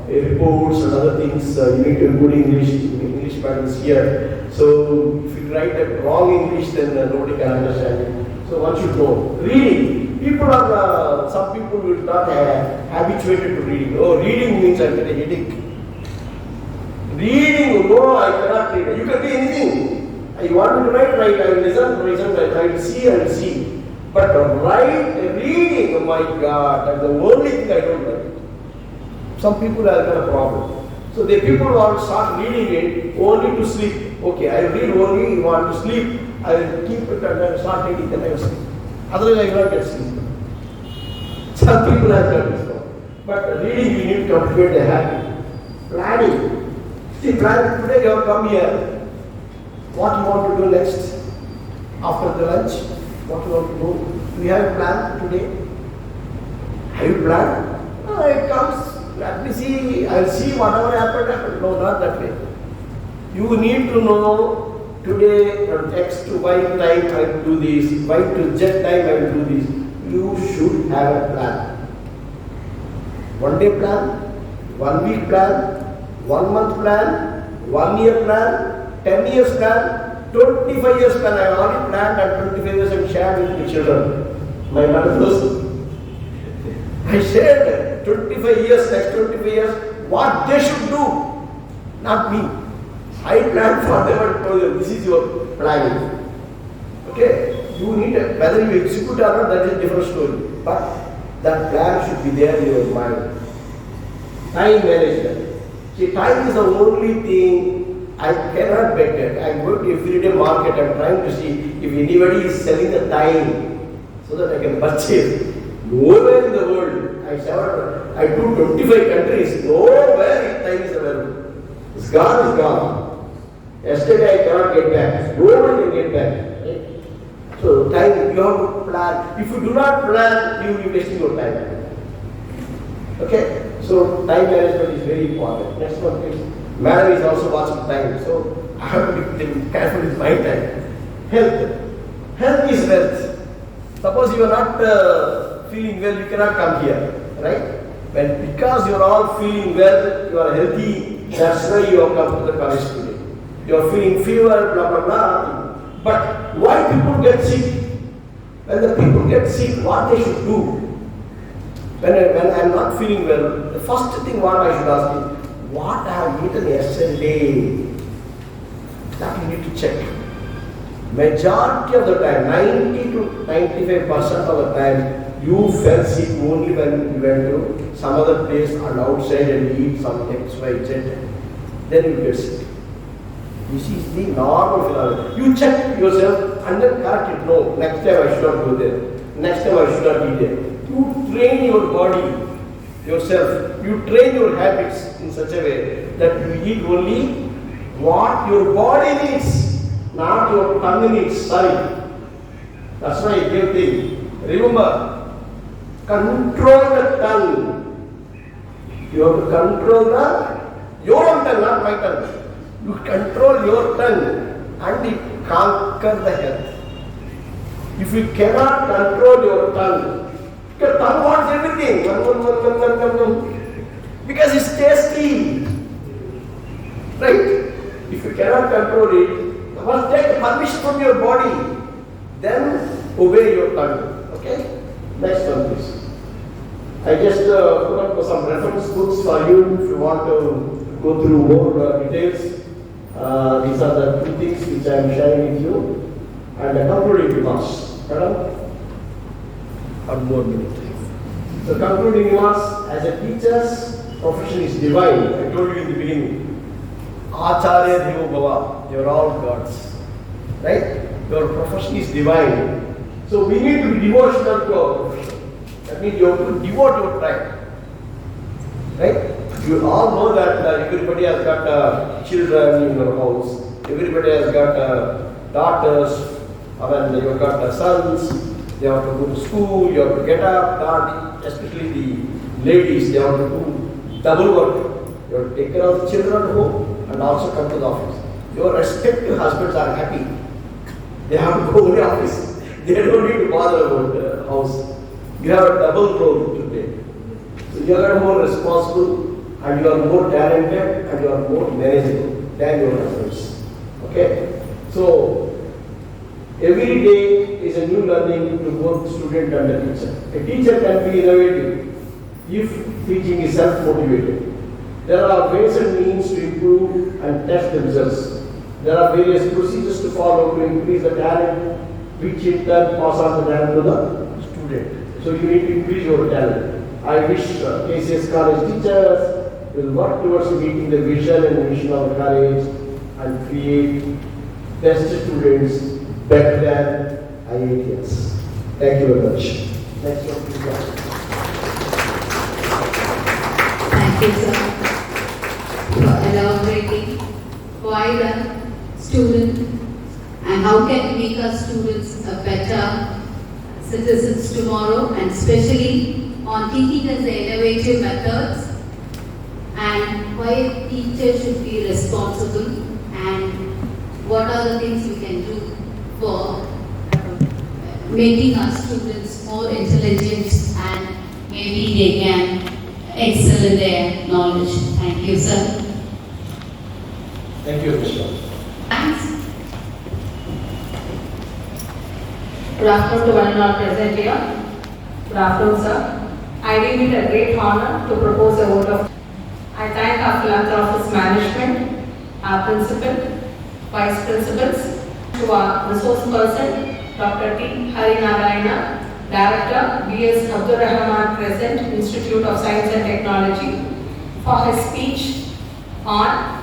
reports and other things, you need to good English. English parents here. So if you write a wrong English, then nobody can understand it. So one should know. Reading. Some people will not habituated to reading. Oh, reading means I get a headache. Reading, no, I cannot read. You can do anything. You want me to write, I will listen, I will see. But reading, oh my God, that's the only thing I don't like. Some people have got a problem. So the people want to start reading it only to sleep. Okay, I read only, you want to sleep, I will keep it and then start reading, then I will sleep. Otherwise I will not get sleep. Some people have got this problem. But reading, we need to cultivate a habit. Planning. See, today you have come here. What you want to do next? After the lunch? What you want to do? Do you have a plan today? Have you planned? No, it comes. Let me see. I'll see whatever happened. No, not that way. You need to know today from X to Y time I will do this. Y to Z time I will do this. You should have a plan. 1 day plan, 1 week plan, 1 month plan, 1 year plan, 10 years plan, 25 years plan. I have already planned and 25 years I have shared with the children. My brothers. I shared 25 years, next 25 years, what they should do, not me. I planned for them and told them, this is your planning. Okay? You need it. Whether you execute or not, that is a different story. But that plan should be there in your mind. Time management. See, time is the only thing I cannot bet at. I am going to everyday market, I am trying to see if anybody is selling the time so that I can purchase. Nowhere in the world, I do 25 countries, nowhere time is available. It's gone, it's gone. Yesterday I cannot get back, no one can get back. Right? So time, you have to plan. If you do not plan, you will be wasting your time. Okay? So time management is very important. Next one please. Madam is also watching time, so I have to be careful with my time. Health. Health is wealth. Suppose you are not feeling well, you cannot come here, right? Because you are all feeling well, you are healthy, that's why you have come to the college today. You are feeling fever, blah blah blah. But why people get sick? When the people get sick, what they should do? When I am not feeling well, the first thing what I should ask is, what I have eaten yesterday? That you need to check. majority of the time, 90 to 95% of the time, you fell sick only when you went to some other place and outside and eat some X, Y, Z. Then you get sick. This is the normal phenomenon. You check yourself and then correct it. No, next time I should not go there. Next time I should not be there. You train your body, yourself. You train your habits in such a way that you eat only what your body needs, not your tongue needs. Sorry. That's why I give thing. Remember, control the tongue. You have to control your own tongue, not my tongue. You control your tongue and you conquer the health. If you cannot control your tongue wants everything. Because it's tasty. Right? If you cannot control it, you must take permission from your body. Then obey your tongue. Okay? Next one, please. I just put up some reference books for you if you want to go through more details. These are the two things which I am sharing with you. And the concluding remarks. Madam? One more minute. The concluding remarks, as a teacher's profession is divine. I told you in the beginning. Acharya Devo Bhava. You are all gods. Right? Your profession is divine. So we need to be devotional to our profession. That means you have to devote your time. Right? You all know that everybody has got children in your house. Everybody has got daughters. And you have got sons. They have to go to school. You have to get up. Especially the ladies, they have to do double work. You have to take care of the children at home and also come to the office. Your respective husbands are happy. They have to go to the office. They don't need to bother about the house. You have a double role to play. So you are more responsible and you are more talented and you are more manageable than your husbands. Okay? So every day is a new learning to both student and the teacher. A teacher can be innovative if teaching is self-motivated. There are ways and means to improve and test the results. There are various procedures to follow to increase the talent, which in turn pass on the talent to the student. So you need to increase your talent. I wish K.C.S. college teachers will work towards meeting the vision and mission of the college and create best students better than IITs. Thank you very much. Next one, please. Thank you, sir, for elaborating why the student and how can we make our students a better citizens tomorrow, and especially on teaching us the innovative methods and why a teacher should be responsible and what are the things we can do for making our students more intelligent and maybe they can excel in their knowledge. Thank you, sir. Thank you, Mr. Thanks. Good afternoon to one and all present here. Good afternoon, sir. I deem it a great honor to propose a vote of. I thank our philanthropist management, our principal, vice principals, to our resource person, Dr. T. Harinarayana, Director, B.S. Abdul Rahman Crescent, Institute of Science and Technology, for his speech on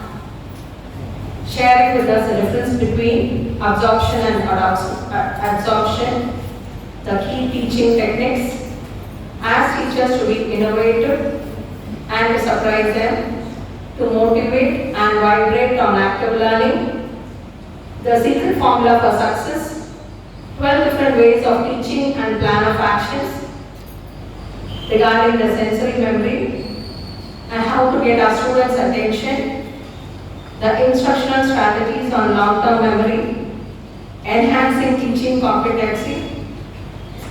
sharing with us the difference between absorption and absorption, the key teaching techniques, as teachers to be innovative and to surprise them, to motivate and vibrate on active learning, the secret formula for success, 12 different ways of teaching and plan of actions regarding the sensory memory and how to get our students' attention, the instructional strategies on long-term memory, enhancing teaching competency,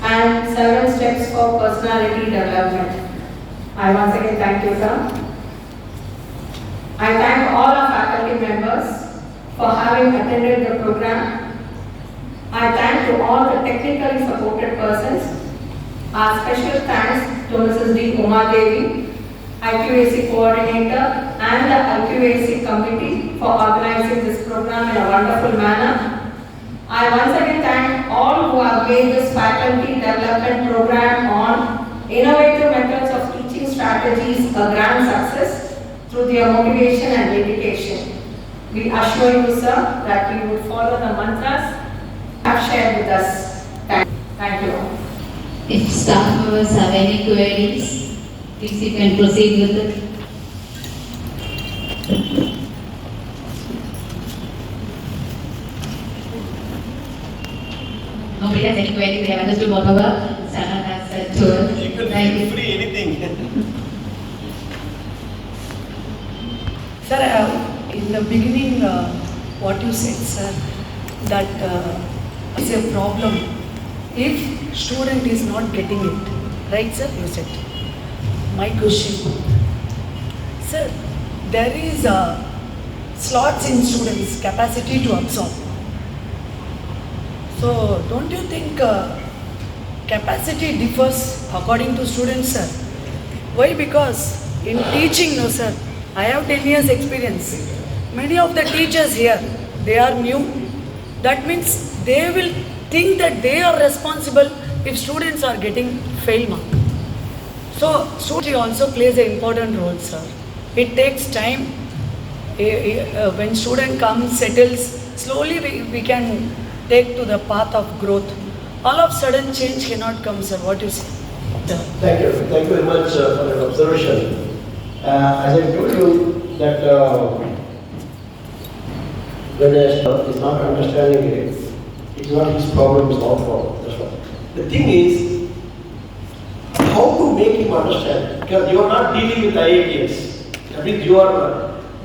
and 7 steps for personality development. I once again thank you, sir. I thank all our faculty members for having attended the program. I thank to all the technically supported persons. Our special thanks to Mrs. D. Uma Devi, IQAC coordinator, and the IQAC committee for organizing this program in a wonderful manner. I once again thank all who have made this faculty development program on innovative methods of teaching strategies a grand success through their motivation and dedication. We assure you, sir, that we would follow the mantras you have shared with us. Thank you. If staff members have any queries, please you can proceed with it. Nobody has any queries. They have understood whatever Sana has said to us. You can Thank feel you. free anything. Sir, in the beginning, what you said, sir, that is a problem if student is not getting it. Right, sir? You said. My question, sir, there is slots in students' capacity to absorb. So, don't you think capacity differs according to students, sir? Why? Because in teaching, no, sir, I have 10 years experience. Many of the teachers here, they are new. That means they will think that they are responsible if students are getting fail mark. So, student also plays an important role, sir. It takes time. When student comes, settles, slowly we can take to the path of growth. All of sudden change cannot come, sir. What you say? Thank you. Thank you very much for your observation. As I told you that when a student is not understanding it, it's not his problem, it's our problem. That's what. The thing is, how to make him understand? Because you are not dealing with IITs. That means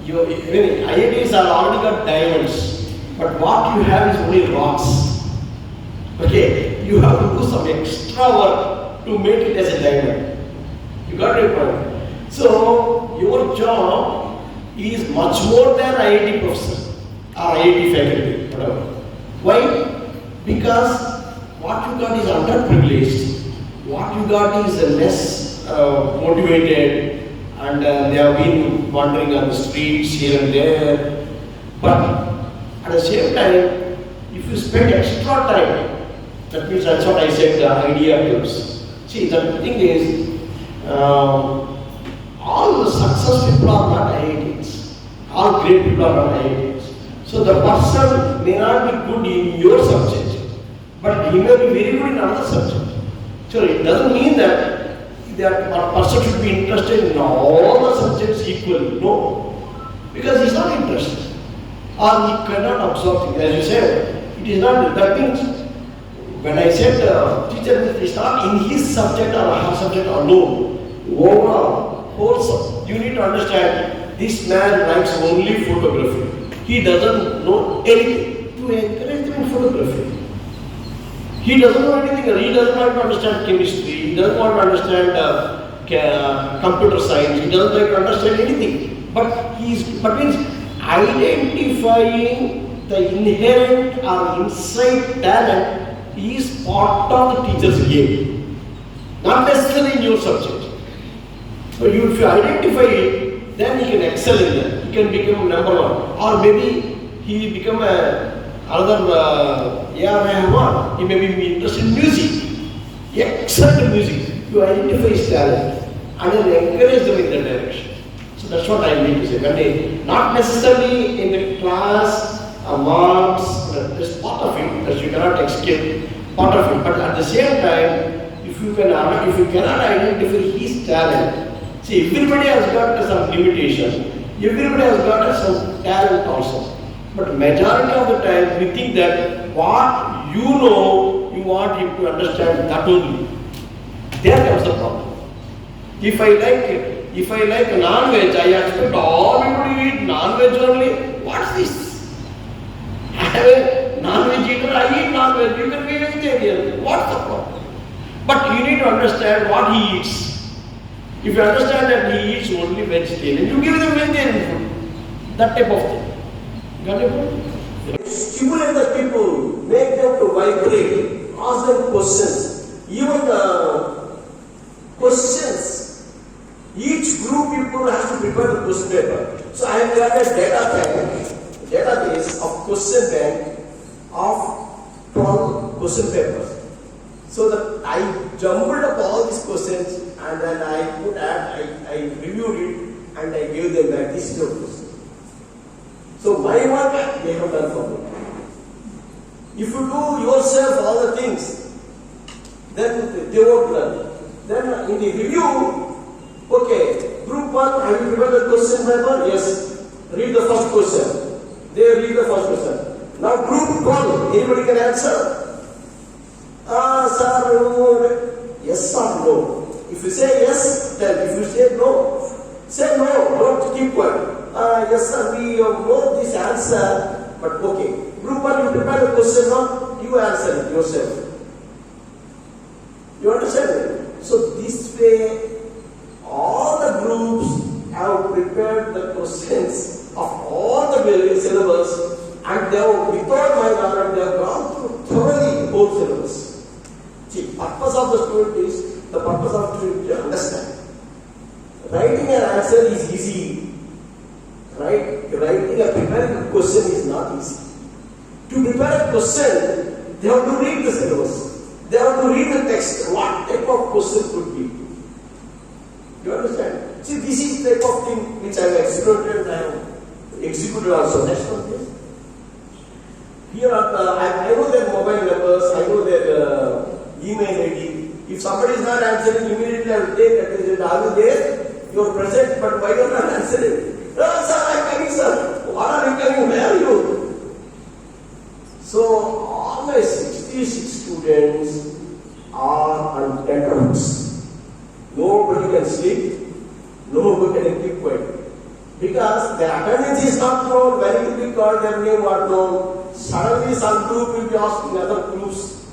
IITs are already got diamonds, but what you have is only rocks. Okay, you have to do some extra work to make it as a diamond. You got your point. So your job is much more than IIT professor or IIT faculty, whatever. Why? Because what you got is underprivileged. What you got is less motivated, and they have been wandering on the streets here and there. But at the same time, if you spend extra time, that means that's what I said, the idea comes. See, the thing is, all the successful people are not IITs. All great people are not IITs. So the person may not be good in your subject, but he may be very good in another subject. So it doesn't mean that a person should be interested in all the subjects equally. No. Because he's not interested. Or he cannot absorb things. As you said, it is not, that means, when I said teacher, it's not in his subject or her subject alone. Overall, wholesome. You need to understand, this man likes only photography. He doesn't know anything. To encourage them in photography. He doesn't know anything. He doesn't want to understand chemistry. He doesn't want to understand computer science. He doesn't like to understand anything. But means identifying the inherent or inside talent is part of the teacher's game. Not necessarily in your subject. So if you identify it, then he can excel in that. He can become number one. Or maybe he become another Rahman. He may be interested in music. Excellent in music. You identify his talent and then encourage them in that direction. So that's what I mean to say. Not necessarily in the class, marks, there's part of it that you cannot escape, part of it. But at the same time, if you cannot identify his talent, see, everybody has got some limitation. Everybody has got some talent also. But majority of the time, we think that what you know, you want him to understand that only. There comes the problem. If I like non-veg, I expect all people to eat non-veg only. What's this? I am a non-veg eater, I eat non-veg. You can be vegetarian. What's the problem? But you need to understand what he eats. If you understand that he eats only vegetarian, you give them vegetarian food. That type of thing. Got it? Stimulate the people, make them to vibrate, ask them questions. Even the questions, each group people has to prepare the question paper. So I have got a database of question bank of 12 question papers. So that I jumbled up all these questions and then I reviewed it and I gave them back this question. So my work they have done for me. If you do yourself all the things, then they won't learn. Then in the review, okay, group 1, have you prepared the question paper? Yes. Read the first question. They read the first question. Now group 12, anybody can answer? Sir, yes or no? If you say yes, tell. If you say no, say no. Don't keep quiet. Yes sir, we know this answer, but okay. Group 1, you prepare the question, no? You answer it yourself. You understand it? So this way, all the groups have prepared the questions of all the various syllabus, and they have, without my knowledge, they have gone through thoroughly the whole syllabus. See, purpose of the student is the purpose of the student to understand. Writing an answer is easy. Right? Writing a preparing a question is not easy. To prepare a question, they have to read the syllabus. They have to read the text. What type of question could be? You understand? See, this is the type of thing which I have explored and I have executed also. Next one, please. Here are the, I know their mobile numbers, I know their email ID. If somebody is not answering, immediately I will take that. Is it, are you there? You are present, but why you are not answering? No, sir, I am coming, sir. What are you coming? Where are you? So, all my 66 students are on tenterhooks. Nobody can sleep. Nobody can keep quiet. Because their attendance is not known, when it will be called, their name are known. Suddenly some group will be asking other groups.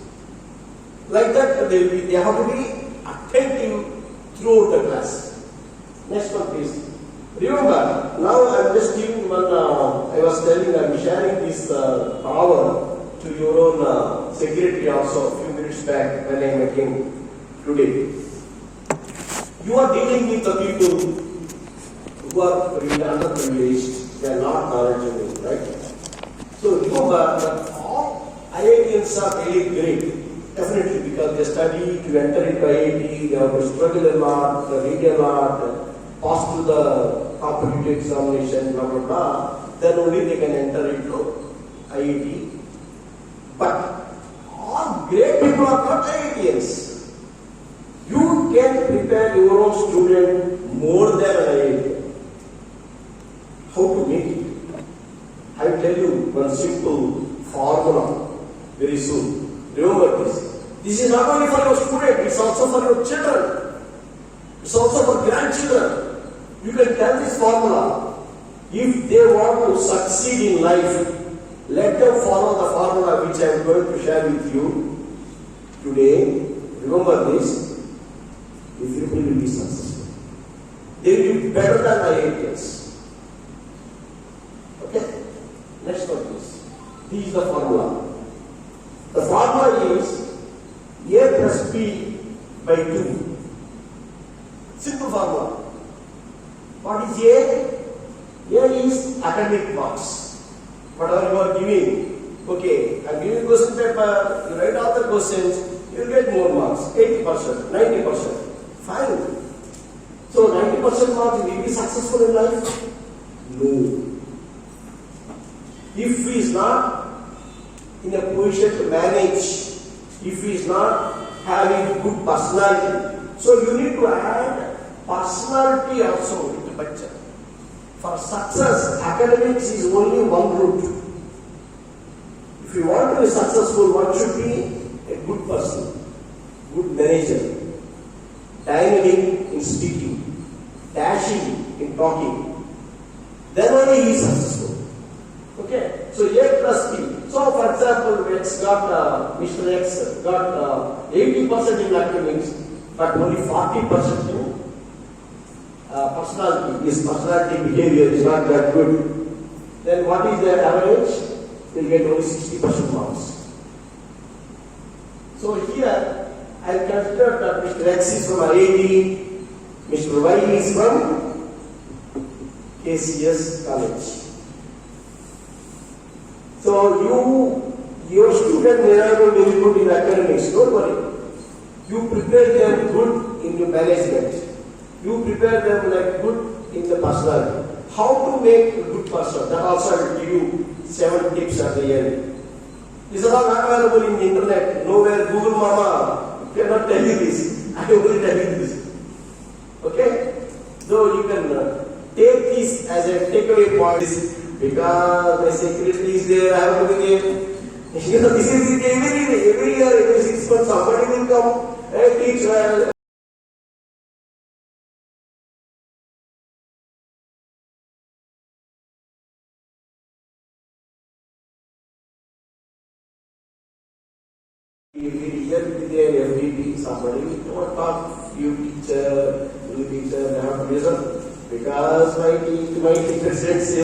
Like that, they have to be attentive throughout the class. Next one, please. Remember, now I am just giving one, I was telling, I am sharing this power to your own secretary also a few minutes back when I met him today. You are dealing with the people who are really underprivileged, they are not knowledgeable, right? So remember that all IITians are really great, definitely, because they study to enter into IIT, they have to struggle a lot, they read a lot, pass through the competitive examination, blah blah blah, then only they can enter into IIT. But all great people are not IITians. You can prepare your own student more than an IIT. How to make it? I will tell you one simple formula very soon. Remember this. This is not only for your student, it's also for your children. It's also for grandchildren. You can tell this formula. If they want to succeed in life, let them follow the formula which I am going to share with you today. Remember this. Everybody will be successful. They will be better than IITians. Okay? Next one please. This is the formula. The formula is A plus B by 2. Simple formula. What is A? A is academic marks. Whatever you are giving. Okay, I am giving question paper, you write all the questions, you will get more marks. 80%, 90%. Fine. So 90% marks, will he be successful in life? No. If he is not in a position to manage, if he is not having good personality, so you need to add personality also into the picture. For success, academics is only one route. If you want to be successful, one should be a good person, good manager, dynamic in speaking, dashing in talking. Then only he is successful. Okay, so A plus B. So for example, X got, Mr. X got 80% in academics, but only 40% in personality. His personality behavior is not that good. Then what is the average? He'll get only 60% marks. So here, I consider that Mr. X is from IIT, Mr. Y is from K.C.S. college. So your student student may not be very good in academics, don't worry. You prepare them good in the management. You prepare them like good in the personality. How to make a good person, that also I will give you 7 tips at the end. These are all available in the internet. Nowhere Google Mama cannot tell you this. I will tell you this. Okay? So you can take this as a takeaway point because my secretary is there, I have to be there. You know, this is every year, every 6 months, somebody will come and teach. Every year will be there, every week somebody will talk, you teacher, they have to listen because my teacher said